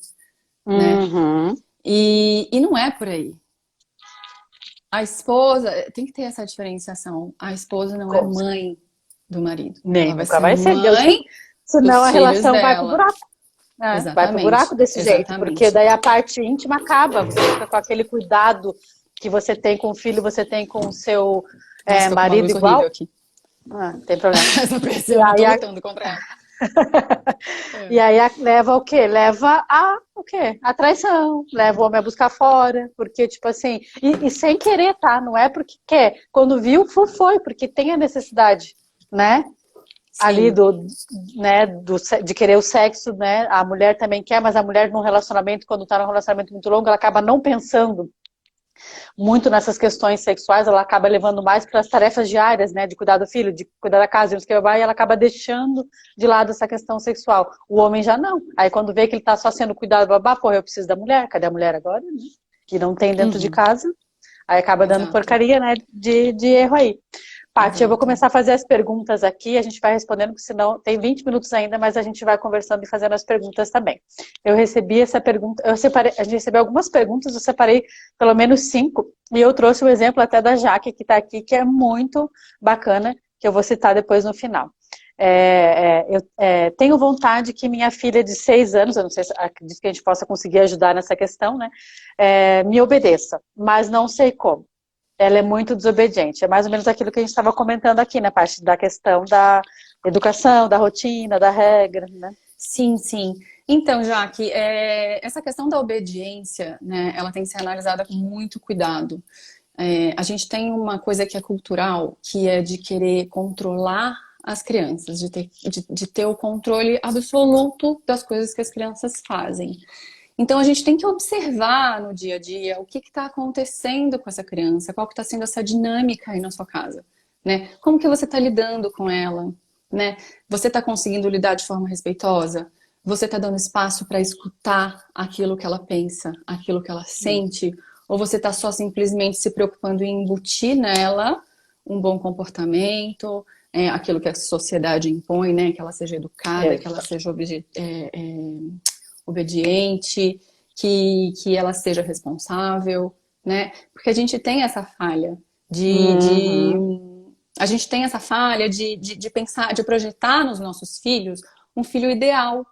Né? E não é por aí. A esposa tem que ter essa diferenciação. A esposa não é mãe do marido. Nem ela nunca vai ser. Mãe senão a relação dela. vai pro buraco. Vai pro buraco desse jeito, porque daí a parte íntima acaba, você fica com aquele cuidado que você tem com o filho, você tem com o seu Nossa, tô com uma marido luz igual? horrível aqui. Ah, não tem problema. Não E percebo, eu tô aí, lutando contra ela. e É. aí leva o quê? Leva a o quê? A traição, leva o homem a buscar fora, porque, tipo assim, e sem querer, tá? Não é porque quer. Quando viu, foi, porque tem a necessidade, né? Ali Sim. né, de querer o sexo, né? A mulher também quer, mas a mulher num relacionamento, quando tá num relacionamento muito longo, ela acaba não pensando muito nessas questões sexuais, ela acaba levando mais para as tarefas diárias, né, de cuidar do filho, de cuidar da casa, e ela acaba deixando de lado essa questão sexual. O homem já não. Aí quando vê que ele tá só sendo cuidado, babá, porra, eu preciso da mulher, cadê a mulher agora? Né? E não tem dentro de Uhum. casa, aí acaba dando Exato. porcaria, né, de erro aí. Paty, eu vou Exato. começar a fazer as perguntas aqui, a gente vai respondendo, porque senão tem 20 minutos ainda, mas a gente vai conversando e fazendo as perguntas também. Eu recebi essa pergunta, a gente recebeu algumas perguntas, eu separei pelo menos 5, e eu trouxe o exemplo até da Jaque, que está aqui, que é muito bacana, que eu vou citar depois no final. Eu tenho vontade que minha filha de 6 anos, eu não sei se acredito que a gente possa conseguir ajudar nessa questão, né, me obedeça, mas não sei como. Ela é muito desobediente. É mais ou menos aquilo que a gente estava comentando aqui, na parte da questão da educação, da rotina, da regra, né? Sim, sim. Então, Jaque, essa questão da obediência, né, ela tem que ser analisada com muito cuidado. A gente tem uma coisa que é cultural, que é de querer controlar as crianças, de ter o controle absoluto das coisas que as crianças fazem. Então a gente tem que observar no dia a dia o que está acontecendo com essa criança, qual que está sendo essa dinâmica aí na sua casa, né? Como que você está lidando com ela, né? Você está conseguindo lidar de forma respeitosa? Você está dando espaço para escutar aquilo que ela pensa, aquilo que ela sente? Ou você está só simplesmente se preocupando em embutir nela um bom comportamento, aquilo que a sociedade impõe, né? Que ela seja educada, que ela Exato. seja obediente, que ela seja responsável, né? Porque a gente tem essa falha Uhum. a gente tem essa falha de pensar, de projetar nos nossos filhos um filho ideal,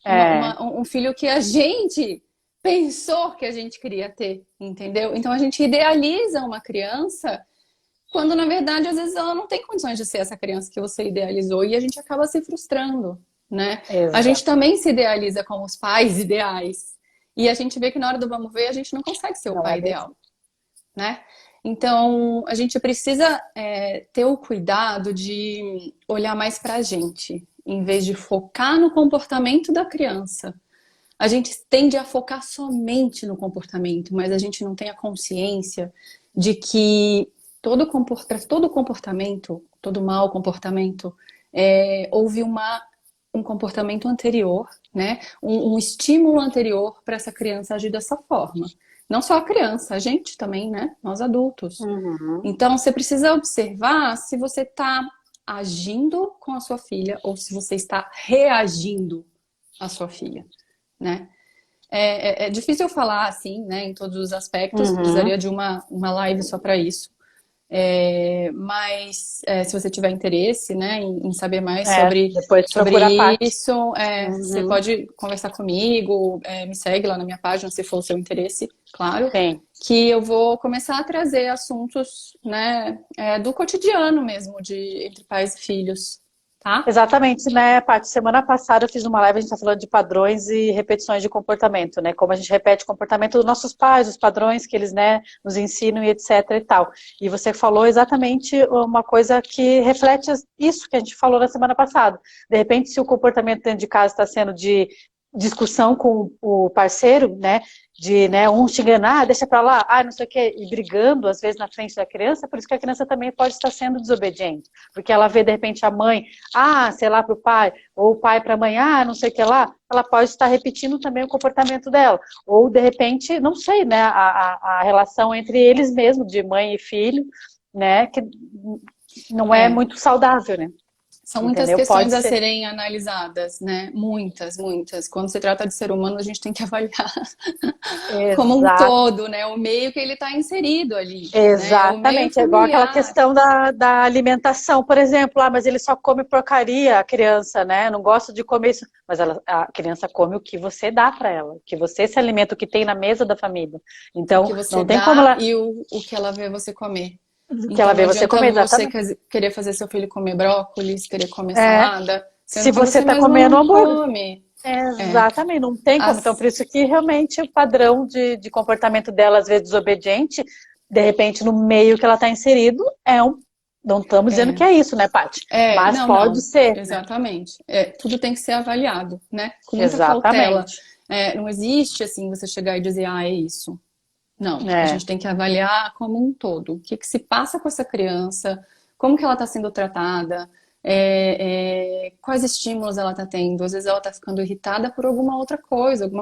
É, um filho que a gente pensou que a gente queria ter, entendeu? Então a gente idealiza uma criança quando na verdade às vezes ela não tem condições de ser essa criança que você idealizou e a gente acaba se frustrando, né? A gente exato. também se idealiza como os pais ideais e a gente vê que na hora do vamos ver a gente não consegue ser o Não é pai bem ideal, assim. né? Então a gente precisa ter o cuidado de olhar mais para a gente, em vez de focar no comportamento da criança. A gente tende a focar somente no comportamento, mas a gente não tem a consciência de que para todo comportamento, todo mau comportamento, houve um comportamento anterior, né? Um estímulo anterior para essa criança agir dessa forma. Não só a criança, a gente também, né? Nós adultos. Uhum. Então, você precisa observar se você está agindo com a sua filha ou se você está reagindo à sua filha, né? É difícil falar assim, né, em todos os aspectos, Uhum. precisaria de uma live só para isso. Mas se você tiver interesse, né, em saber mais Depois procura a sobre Paty. isso, você Uhum. pode conversar comigo, me segue lá na minha página, se for o seu interesse, claro, Sim. que eu vou começar a trazer assuntos, né, do cotidiano mesmo, entre pais e filhos, tá? Exatamente, né, Paty? Semana passada eu fiz uma live, a gente está falando de padrões e repetições de comportamento, né? Como a gente repete o comportamento dos nossos pais, os padrões que eles, né, nos ensinam e etc e tal. E você falou exatamente uma coisa que reflete isso que a gente falou na semana passada. De repente, se o comportamento dentro de casa está sendo de discussão com o parceiro, né, de, né, um te enganar, deixa pra lá, não sei o quê, e brigando, às vezes, na frente da criança, por isso que a criança também pode estar sendo desobediente, porque ela vê, de repente, a mãe, sei lá, pro pai, ou o pai pra mãe, não sei o que lá, ela pode estar repetindo também o comportamento dela, ou, de repente, não sei, né, a relação entre eles mesmos, de mãe e filho, né, que não é É. muito saudável, né? São muitas entendeu? Pode questões a ser. serem analisadas, né? Muitas, muitas. Quando se trata de ser humano, a gente tem que avaliar como um Exato. todo, né? O meio que ele está inserido ali, né? O meio Exatamente, é igual aquela familiar. questão da alimentação, por exemplo, mas ele só come porcaria, a criança, né? Não gosta de comer isso, mas a criança come o que você dá para ela, o que você se alimenta, o que tem na mesa da família. O Então, que você não tem como dá ela, e o que ela vê você comer. que ela Então não vê você adianta comer, você exatamente. querer fazer seu filho comer brócolis, querer comer É, salada, se sendo que você você está mesmo comendo não hambúrguer. come. É. Exatamente, não tem como. Então, As, por isso que realmente o padrão de comportamento dela, às vezes desobediente, de repente, no meio que ela está inserido, é um. Não estamos dizendo que é isso, né, Paty? Mas não, pode não, ser, né? exatamente. Tudo tem que ser avaliado, né? Com muita cautela. Exatamente. Não existe assim você chegar e dizer, é isso. Não, a É, gente tem que avaliar como um todo. O que que se passa com essa criança, como que ela está sendo tratada, quais estímulos ela está tendo. Às vezes ela está ficando irritada por alguma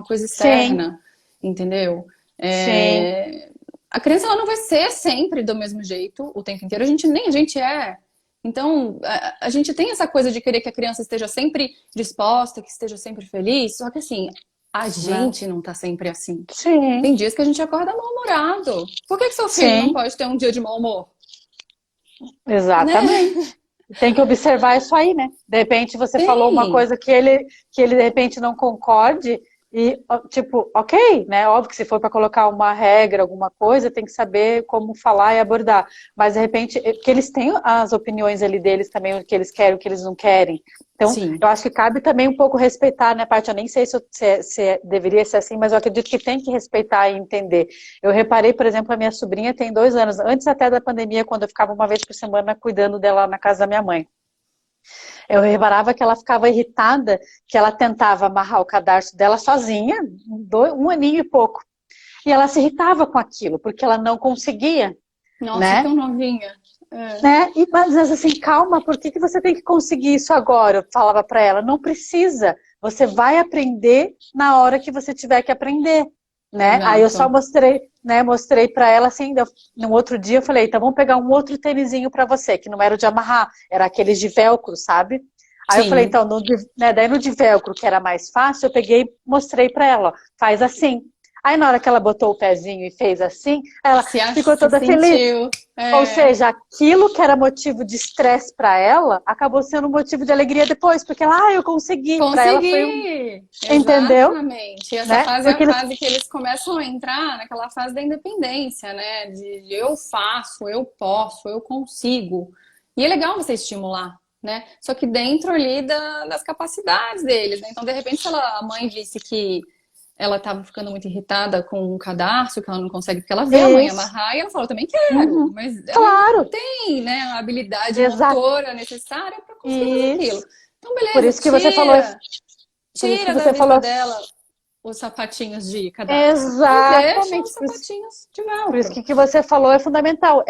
coisa sim, externa, entendeu? sim, É, a criança ela não vai ser sempre do mesmo jeito o tempo inteiro. Nem a gente é. Então, a gente tem essa coisa de querer que a criança esteja sempre disposta, que esteja sempre feliz, só que assim, a né? gente não tá sempre assim. Sim, Tem dias que a gente acorda mal-humorado. Por que que seu filho não sim, pode ter um dia de mau humor? Né? exatamente. Tem que observar isso aí, né? De repente você falou uma Tem. coisa que ele de repente não concorde e, tipo, ok, né? Óbvio que se for para colocar uma regra, alguma coisa, tem que saber como falar e abordar. Mas de repente, porque eles têm as opiniões ali deles também, o que eles querem, o que eles não querem. Então, Sim. eu acho que cabe também um pouco respeitar, né, Paty? Eu nem sei se deveria ser assim, mas eu acredito que tem que respeitar e entender. Eu reparei, por exemplo, a minha sobrinha tem 2 anos, antes até da pandemia, quando eu ficava uma vez por semana cuidando dela na casa da minha mãe. Eu reparava que ela ficava irritada, que ela tentava amarrar o cadarço dela sozinha, 1 aninho e pouco. E ela se irritava com aquilo, porque ela não conseguia, Nossa, né? tão novinha. É, Mas assim, calma, por que você tem que conseguir isso agora? Eu falava para ela, não precisa. Você vai aprender na hora que você tiver que aprender, né? Aí eu só exato. mostrei para ela assim, no outro dia eu falei, então vamos pegar um outro tênisinho para você, que não era o de amarrar, era aqueles de velcro, sabe? Aí eu falei, Sim. então, daí no de velcro, que era mais fácil, eu peguei e mostrei para ela, ó, faz assim. Aí na hora que ela botou o pezinho e fez assim, ela ficou Se toda feliz. sentiu. Ou É, seja, aquilo que era motivo de estresse para ela, acabou sendo motivo de alegria depois, porque ela, eu consegui. Para ela foi um, consegui! entendeu? Exatamente. E essa Né? fase é a Porque eles, fase que eles começam a entrar naquela fase da independência, né? De eu faço, eu posso, eu consigo. E é legal você estimular, né? Só que dentro ali das capacidades deles, né? Então, de repente, se a mãe visse que ela estava ficando muito irritada com um cadarço que ela não consegue, porque ela vê a mãe isso. amarrar e ela fala, eu também quero, Uhum. mas ela ainda não Claro. tem, né, a habilidade Exato. motora necessária para conseguir fazer aquilo. Isso. Então, Por beleza, isso que você falou, por isso que tira da você vista falou dela os sapatinhos de cadarço e deixa os exatamente. sapatinhos de Por isso velcro. que você falou é fundamental.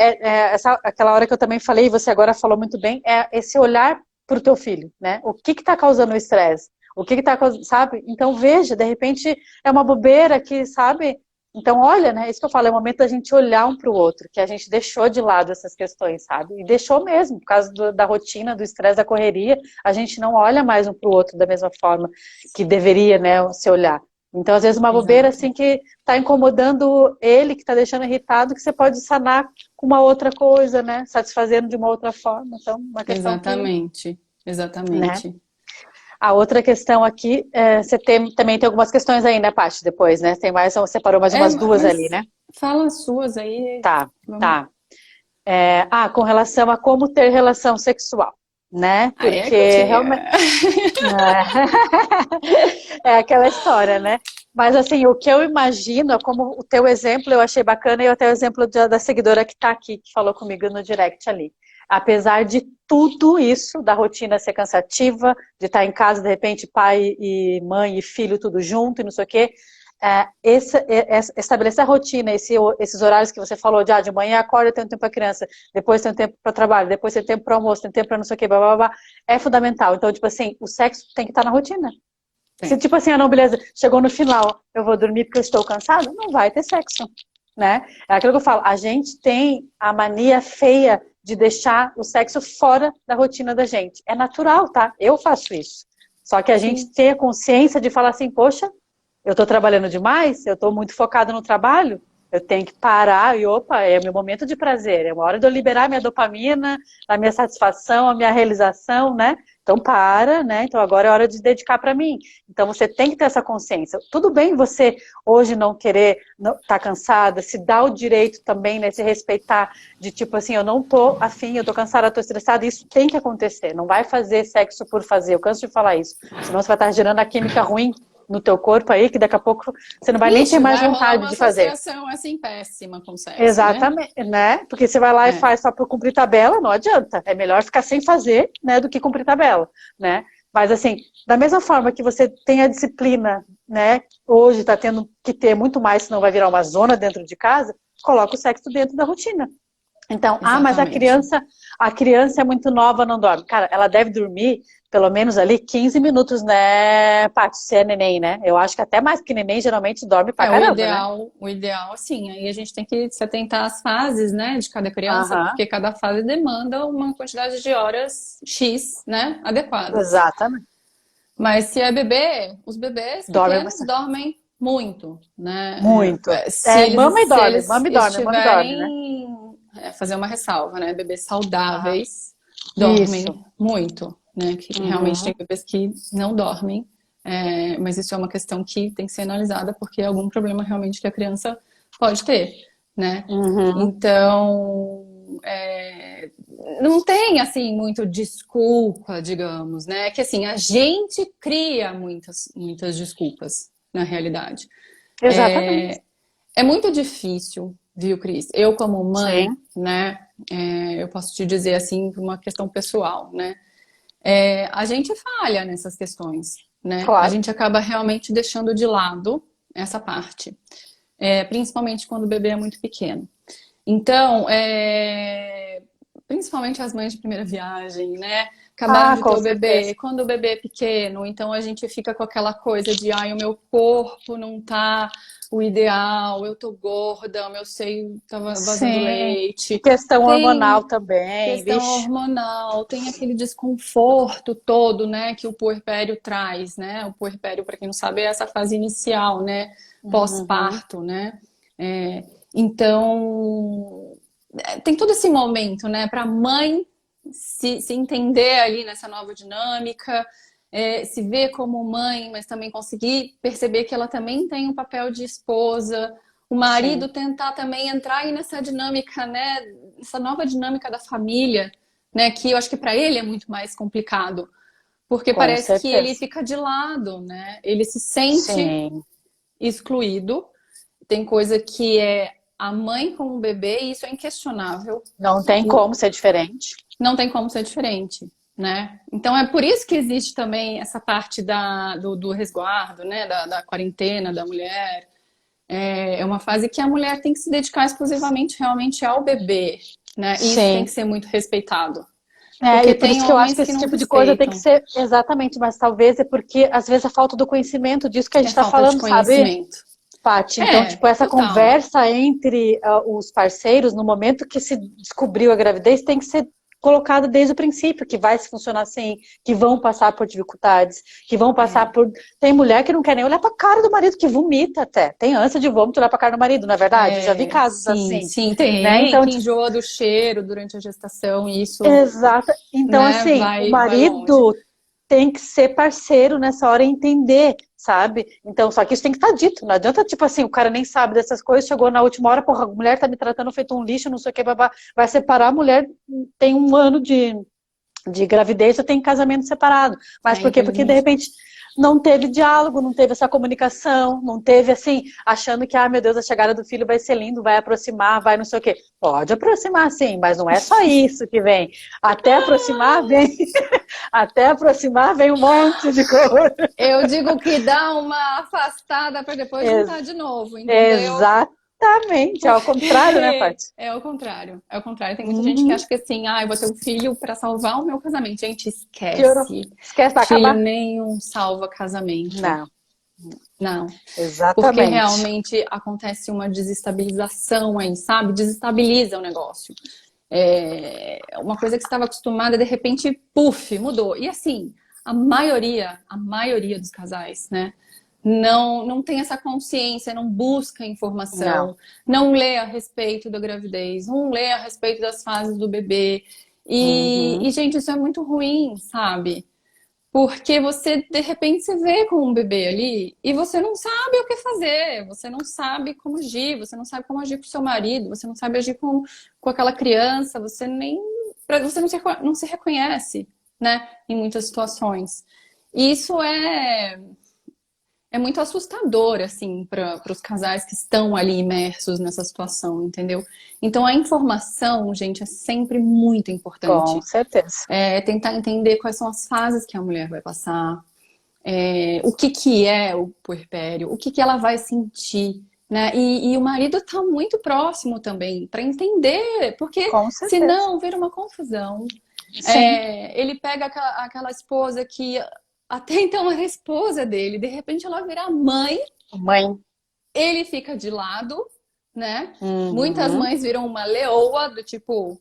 Aquela hora que eu também falei, e você agora falou muito bem, é esse olhar para o teu filho, né? O que está causando o estresse? O que está causando, sabe? Então veja, de repente é uma bobeira que, sabe? Então olha, né? Isso que eu falo, é o momento da gente olhar um para o outro, que a gente deixou de lado essas questões, sabe? E deixou mesmo, por causa da rotina, do estresse, da correria, a gente não olha mais um para o outro da mesma forma que deveria, né? Se olhar. Então, às vezes, uma bobeira Exato. assim que está incomodando ele, que está deixando irritado, que você pode sanar com uma outra coisa, né? Satisfazendo de uma outra forma. Então, uma questão que, Exatamente. né? Exatamente. A outra questão aqui, você também tem algumas questões aí, né, Paty, depois, né? Tem mais, separou mais umas duas ali, Mas né? fala as suas aí. Tá, Vamos. tá. Com relação a como ter relação sexual, né? Aí é Porque contigo. realmente é aquela história, né? Mas assim, o que eu imagino, é como o teu exemplo eu achei bacana, e até o exemplo da seguidora que está aqui, que falou comigo no direct ali. Apesar de tudo isso, da rotina ser cansativa, de estar em casa, de repente, pai e mãe e filho tudo junto e não sei o quê, estabelecer a rotina, esses horários que você falou, de manhã acorda, tem um tempo para criança, depois tem um tempo para trabalho, depois tem tempo para almoço, tem tempo para não sei o quê, blá, blá, blá, é fundamental. Então, tipo assim, o sexo tem que estar na rotina. Se Tem. tipo assim, não, beleza, chegou no final, eu vou dormir porque eu estou cansado, não vai ter sexo, né? É aquilo que eu falo, a gente tem a mania feia de deixar o sexo fora da rotina da gente. É natural, tá? Eu faço isso. Só que a gente tem a consciência de falar assim, poxa, eu tô trabalhando demais, eu tô muito focada no trabalho, eu tenho que parar e, opa, é meu momento de prazer, é uma hora de eu liberar minha dopamina, a minha satisfação, a minha realização, né? Então para, né? Então agora é hora de dedicar para mim. Então você tem que ter essa consciência. Tudo bem você hoje não querer, não, tá cansada, se dá o direito também, né? Se respeitar de tipo assim, eu não tô afim, eu tô cansada, tô estressada, isso tem que acontecer. Não vai fazer sexo por fazer, eu canso de falar isso. Senão você vai estar gerando a química ruim no teu corpo aí, que daqui a pouco você não vai nem ter mais vontade de fazer. Vai rolar uma associação assim péssima com sexo, exatamente, né? Porque você vai lá e faz só por cumprir tabela, não adianta. É melhor ficar sem fazer, né, do que cumprir tabela, né? Mas assim, da mesma forma que você tem a disciplina, né? Hoje está tendo que ter muito mais, senão vai virar uma zona dentro de casa, coloca o sexo dentro da rotina. Então, exatamente. Mas a criança é muito nova, não dorme. Cara, ela deve dormir pelo menos ali 15 minutos, né, Paty, se é neném, né? Eu acho que até mais, porque neném geralmente dorme pra caramba, o ideal, assim, aí a gente tem que se atentar às fases, né, de cada criança, porque cada fase demanda uma quantidade de horas X, né, adequadas. Exatamente. Mas se é bebê, os bebês pequenos dormem muito, né? Muito. Mama e dorme, né? Fazer uma ressalva, né? Bebês saudáveis dormem muito, né? Que realmente tem bebês que não dormem, mas isso é uma questão que tem que ser analisada porque é algum problema realmente que a criança pode ter, né? Então, não tem, assim, muito desculpa, digamos, né? Que, assim, a gente cria muitas desculpas, na realidade. Exatamente. É muito difícil, viu, Cris? Eu, como mãe, né? Eu posso te dizer, assim, por uma questão pessoal, né? A gente falha nessas questões, né? Claro. A gente acaba realmente deixando de lado essa parte. Principalmente quando o bebê é muito pequeno. Então, principalmente as mães de primeira viagem, né? Acabaram de ter o bebê. Quando o bebê é pequeno, então a gente fica com aquela coisa de o meu corpo não tá o ideal, eu tô gorda, o meu seio tá vazando leite. Questão hormonal também. Questão hormonal, tem aquele desconforto todo, né, que o puerpério traz, né? O puerpério, para quem não sabe, é essa fase inicial, né? Pós-parto, né? Então, tem todo esse momento, né, para a mãe se entender ali nessa nova dinâmica, se ver como mãe, mas também conseguir perceber que ela também tem um papel de esposa, o marido tentar também entrar aí nessa dinâmica, né, essa nova dinâmica da família, né, que eu acho que para ele é muito mais complicado, porque parece que ele fica de lado, né, ele se sente excluído, tem coisa que é a mãe com o bebê, e isso é inquestionável. Não tem como ser diferente. Não tem como ser diferente, né? Então é por isso que existe também essa parte do resguardo, né? Da quarentena da mulher. É uma fase que a mulher tem que se dedicar exclusivamente realmente ao bebê, né? E isso tem que ser muito respeitado. E por isso que eu acho que esse tipo de coisa tem que ser, exatamente, mas talvez é porque às vezes a falta do conhecimento disso que a gente está falando, sabe? Paty, então, tipo, essa conversa entre os parceiros, no momento que se descobriu a gravidez, tem que ser colocada desde o princípio, que vai funcionar assim, que vão passar por dificuldades, que vão passar por... Tem mulher que não quer nem olhar pra cara do marido, que vomita até. Tem ânsia de vômito olhar pra cara do marido, na verdade? Eu já vi casos assim. Sim, tem. Né? Então, que enjoa do cheiro durante a gestação, isso... Exato. Então, né, assim, o marido tem que ser parceiro nessa hora e entender, sabe? Então, só que isso tem que estar dito. Não adianta, tipo assim, o cara nem sabe dessas coisas, chegou na última hora, porra, a mulher tá me tratando feito um lixo, não sei o que, babá. Vai separar, a mulher tem 1 ano de gravidez, já tem casamento separado. Mas por quê? Porque, de repente, não teve diálogo, não teve essa comunicação, não teve, assim, achando que, meu Deus, a chegada do filho vai ser lindo, vai aproximar, vai não sei o quê. Pode aproximar, sim, mas não é só isso que vem. Até aproximar, vem... Até aproximar, vem um monte de coisa. Eu digo que dá uma afastada para depois juntar de novo, entendeu? Exatamente, é ao contrário, né, Paty? É o contrário, é o contrário. Tem muita gente que acha que assim, eu vou ter um filho para salvar o meu casamento. Gente, esquece. Esquece, vai filho acabar. Nenhum salva casamento. Não. Exatamente. Porque realmente acontece uma desestabilização aí, sabe? Desestabiliza o negócio. Uma coisa que você estava acostumada, de repente, puf, mudou. E assim, a maioria dos casais, né? Não tem essa consciência, não busca Não. informação, não lê a respeito da gravidez, não lê a respeito das fases do bebê. E, Uhum. gente, isso é muito ruim, sabe? Porque você, de repente, se vê com um bebê ali e você não sabe o que fazer, você não sabe como agir, você não sabe como agir com o seu marido, você não sabe agir com aquela criança, você não se reconhece, né, em muitas situações. E isso é muito assustador, assim, para os casais que estão ali imersos nessa situação, entendeu? Então, a informação, gente, é sempre muito Com importante. certeza. Tentar entender quais são as fases que a mulher vai passar, o que que é o puerpério, o que que ela vai sentir, né? E o marido está muito próximo também para entender, porque Com certeza. senão vira uma confusão. Sim. Ele pega aquela esposa que até então era a esposa dele, de repente ela vira mãe, Mãe. ele fica de lado, né? Muitas Uhum. mães viram uma leoa, do tipo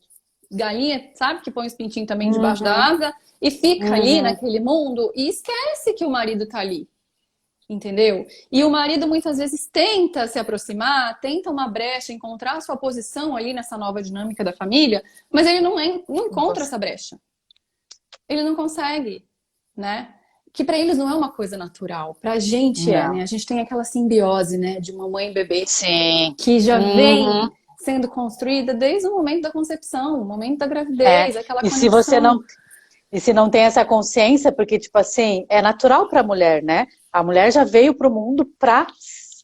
galinha, sabe? Que põe os pintinhos também debaixo da Uhum. asa e fica ali Uhum. naquele mundo e esquece que o marido tá ali, entendeu? E o marido muitas vezes tenta se aproximar, tenta uma brecha, encontrar a sua posição ali nessa nova dinâmica da família, mas ele não encontra essa brecha. Ele não consegue, né? Que para eles não é uma coisa natural. Pra gente né? Não. A gente tem aquela simbiose, né, de mamãe e bebê Sim. que já vem Uhum. sendo construída desde o momento da concepção, o momento da É. gravidez, aquela E se você conexão. não E se não tem essa consciência, porque, tipo assim, é natural para a mulher, né? A mulher já veio para o mundo para,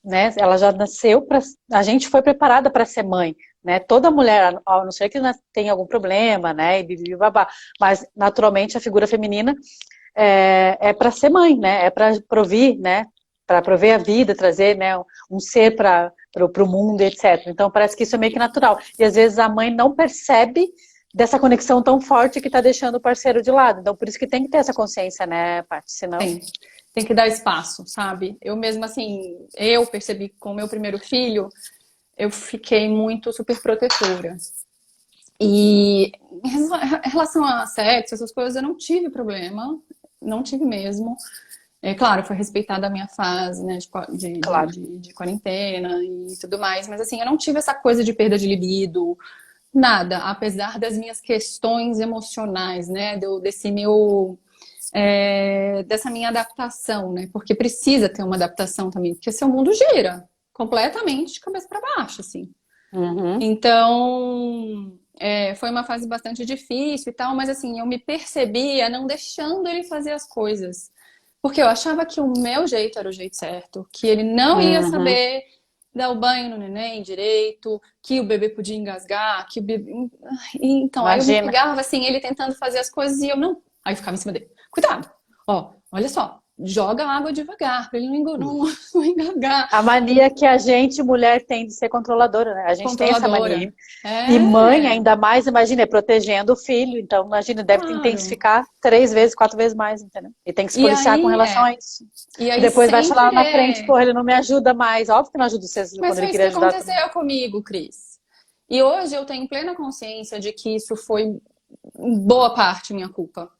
né? Ela já nasceu para. A gente foi preparada para ser mãe, né? Toda mulher, a não ser que tenha algum problema, né? E bibi, babá, mas naturalmente a figura feminina é para ser mãe, né? É para prover, né? Para prover a vida, trazer, né? Um ser para o mundo, etc. Então parece que isso é meio que natural. E às vezes a mãe não percebe dessa conexão tão forte que está deixando o parceiro de lado. Então, por isso que tem que ter essa consciência, né, Paty? Senão. Tem que dar espaço, sabe? Eu mesma, assim, eu percebi que com o meu primeiro filho, eu fiquei muito super protetora. E em relação a sexo, essas coisas, eu não tive problema, não tive mesmo. Claro, foi respeitada a minha fase, né, Claro. de quarentena e tudo mais, mas assim, eu não tive essa coisa de perda de libido, nada, apesar das minhas questões emocionais, né, dessa minha adaptação, né, porque precisa ter uma adaptação também, porque seu mundo gira completamente de cabeça para baixo, assim. Uhum. Então, foi uma fase bastante difícil e tal, mas assim, eu me percebia não deixando ele fazer as coisas. Porque eu achava que o meu jeito era o jeito certo, que ele não ia Uhum. saber dar o banho no neném direito, que o bebê podia engasgar, que o bebê. Então, aí eu me Imagina. pegava assim, ele tentando fazer as coisas e eu não. Aí eu ficava em cima dele. Cuidado! Ó, olha só, joga água devagar, pra ele não engasgar. A mania que a gente, mulher, tem de ser controladora, né? A gente tem essa Controladora. mania. E mãe, É, ainda mais, imagina, é protegendo o filho. Então, imagina, deve claro. intensificar 3 vezes, 4 vezes mais, entendeu? E tem que se E policiar com aí, relação a isso. e E aí depois vai falar sempre lá na frente, porra, ele não me ajuda mais. Óbvio que não ajuda você quando Mas ele foi isso queria que ajudar também. aconteceu comigo, Cris. E hoje eu tenho plena consciência de que isso foi em boa parte minha culpa.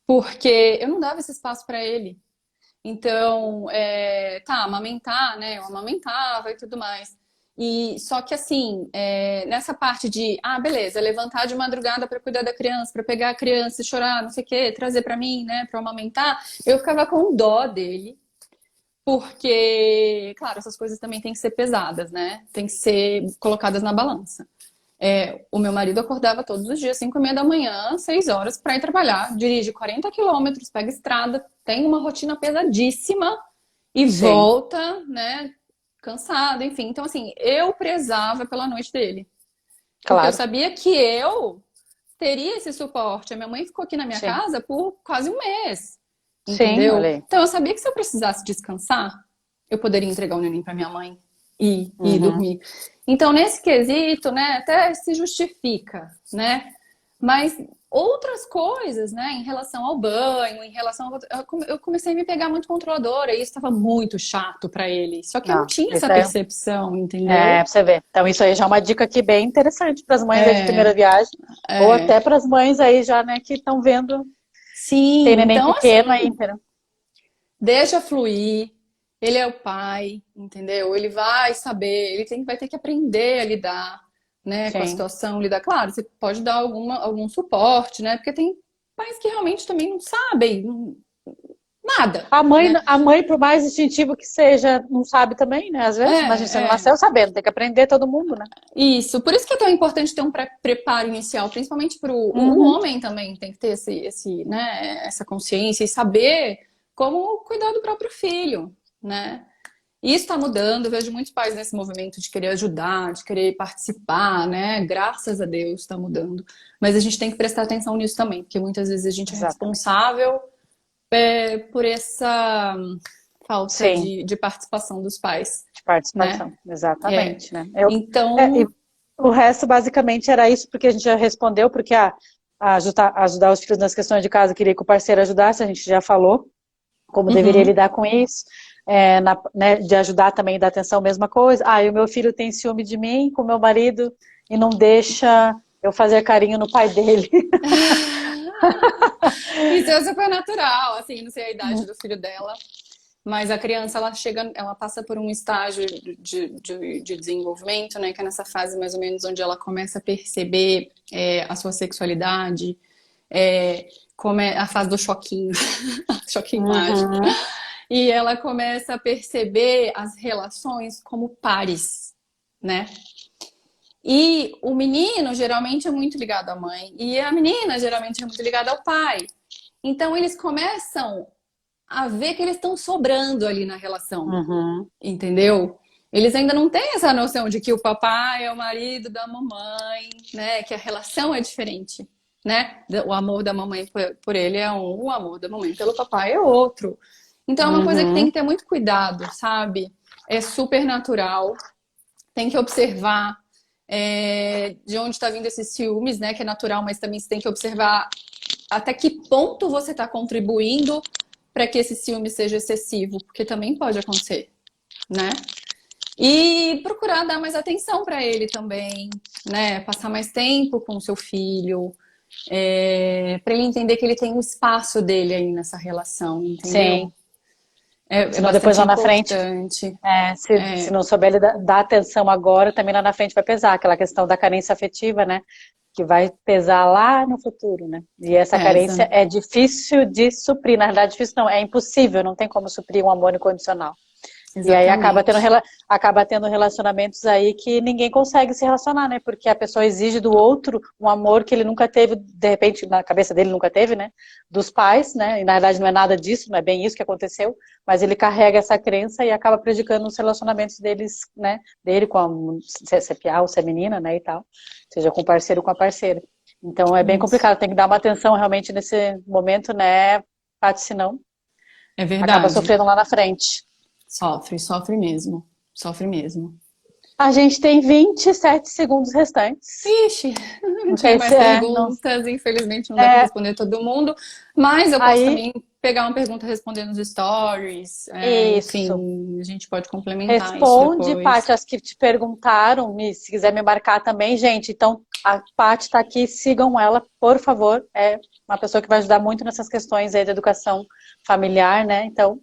Porque eu não dava esse espaço para ele. Então, amamentar, né? Eu amamentava e tudo mais. E só que assim, nessa parte de, beleza, levantar de madrugada para cuidar da criança, para pegar a criança e chorar, não sei o quê, trazer para mim, né, para amamentar, eu ficava com dó dele, porque, claro, essas coisas também têm que ser pesadas, né? Tem que ser colocadas na balança. O meu marido acordava todos os dias, 5h30 da manhã, 6 horas, para ir trabalhar. Dirige 40 quilômetros, pega estrada, tem uma rotina pesadíssima e Sim, volta, né, cansado, enfim. Então, assim, eu prezava pela noite dele. Porque eu claro. sabia que eu teria esse suporte. A minha mãe ficou aqui na minha Sim. casa por quase um mês, Sim, entendeu? olha aí. Então eu sabia que se eu precisasse descansar, eu poderia entregar o neném para minha mãe e Uhum. dormir. Então nesse quesito, né, até se justifica, né? Mas outras coisas, né, em relação ao banho, em relação eu comecei a me pegar muito controladora e isso estava muito chato para ele. Só que eu não Não, tinha essa isso aí, percepção, pra entendeu? você ver. Então, isso aí já é uma dica aqui bem interessante para as mães aí de primeira É, viagem, ou é. até para as mães aí já, né, que estão vendo, tem Sim, neném então pequeno aí, assim, entendeu? deixa fluir. Ele é o pai, entendeu? Ele vai saber, vai ter que aprender a lidar, né, com a Sim. situação, lidar. Claro, você pode dar algum suporte, né? Porque tem pais que realmente também não sabem nada, né? A mãe, por mais instintivo que seja, não sabe também, né? Às vezes, imagina, você não É. nasceu sabendo, tem que aprender todo mundo, né? Isso, por isso que é tão importante ter um preparo inicial, principalmente para o Uhum. homem também tem que ter né, essa consciência e saber como cuidar do próprio filho, né? E isso está mudando, eu vejo muitos pais nesse movimento de querer ajudar, de querer participar, né? Graças a Deus está mudando. Mas a gente tem que prestar atenção nisso também, porque muitas vezes a gente é Exatamente. responsável por essa falta Sim, de participação dos pais, de né? participação, É. exatamente, né? E Então, o resto, basicamente, era isso, porque a gente já respondeu, porque ajudar os filhos nas questões de casa, queria que o parceiro ajudasse, a gente já falou como deveria uhum. lidar com isso, né, de ajudar também, dar atenção, mesma coisa. Ah, e o meu filho tem ciúme de mim, com o meu marido, e não deixa eu fazer carinho no pai dele. Isso é super natural, assim, não sei a idade do filho dela, mas a criança ela passa por um estágio de desenvolvimento, né, que é nessa fase mais ou menos onde ela começa a perceber a sua sexualidade, como é a fase do choquinho, choquinho mágico, Uhum, e ela começa a perceber as relações como pares, né? E o menino geralmente é muito ligado à mãe, e a menina geralmente é muito ligada ao pai. Então eles começam a ver que eles estão sobrando ali na relação, uhum, entendeu? Eles ainda não têm essa noção de que o papai é o marido da mamãe, né? Que a relação é diferente, né? O amor da mamãe por ele é um, o amor da mamãe pelo papai é outro. Então é uma coisa que tem uhum. que ter muito cuidado, sabe? É super natural, tem que observar de onde está vindo esses ciúmes, né? Que é natural, mas também você tem que observar até que ponto você está contribuindo para que esse ciúme seja excessivo, porque também pode acontecer, né? E procurar dar mais atenção para ele também, né? Passar mais tempo com o seu filho, para ele entender que ele tem um espaço dele aí nessa relação, entendeu? Sim, É senão depois bastante lá na frente, importante. se não souber ele dar atenção agora, também lá na frente vai pesar, aquela questão da carência afetiva, né? Que vai pesar lá no futuro, né? E essa carência Essa, é difícil de suprir, na verdade, difícil não, é impossível, não tem como suprir um amor incondicional. E aí exatamente. acaba tendo relacionamentos aí que ninguém consegue se relacionar, né? Porque a pessoa exige do outro um amor que ele nunca teve, de repente, na cabeça dele nunca teve, né? Dos pais, né? E na verdade não é nada disso, não é bem isso que aconteceu, mas ele carrega essa crença e acaba prejudicando os relacionamentos deles, né? Dele com se é piá ou se é menina, né? E tal. Seja com o parceiro ou com a parceira. Então é bem Isso. complicado, tem que dar uma atenção realmente nesse momento, né, Paty? Senão É acaba verdade. sofrendo lá na frente. Sofre, sofre mesmo. Sofre mesmo. A gente tem 27 segundos restantes. Ixi, Não tinha sei se mais é. Não, perguntas, infelizmente não dá para é responder todo mundo, mas eu posso aí, também pegar uma pergunta e responder nos stories, isso. enfim, a gente pode complementar isso Responde, Paty, depois. as que te perguntaram. Se quiser me marcar também, gente. Então, a Paty está aqui, sigam ela, por favor. É uma pessoa que vai ajudar muito nessas questões aí da educação familiar, né? Então,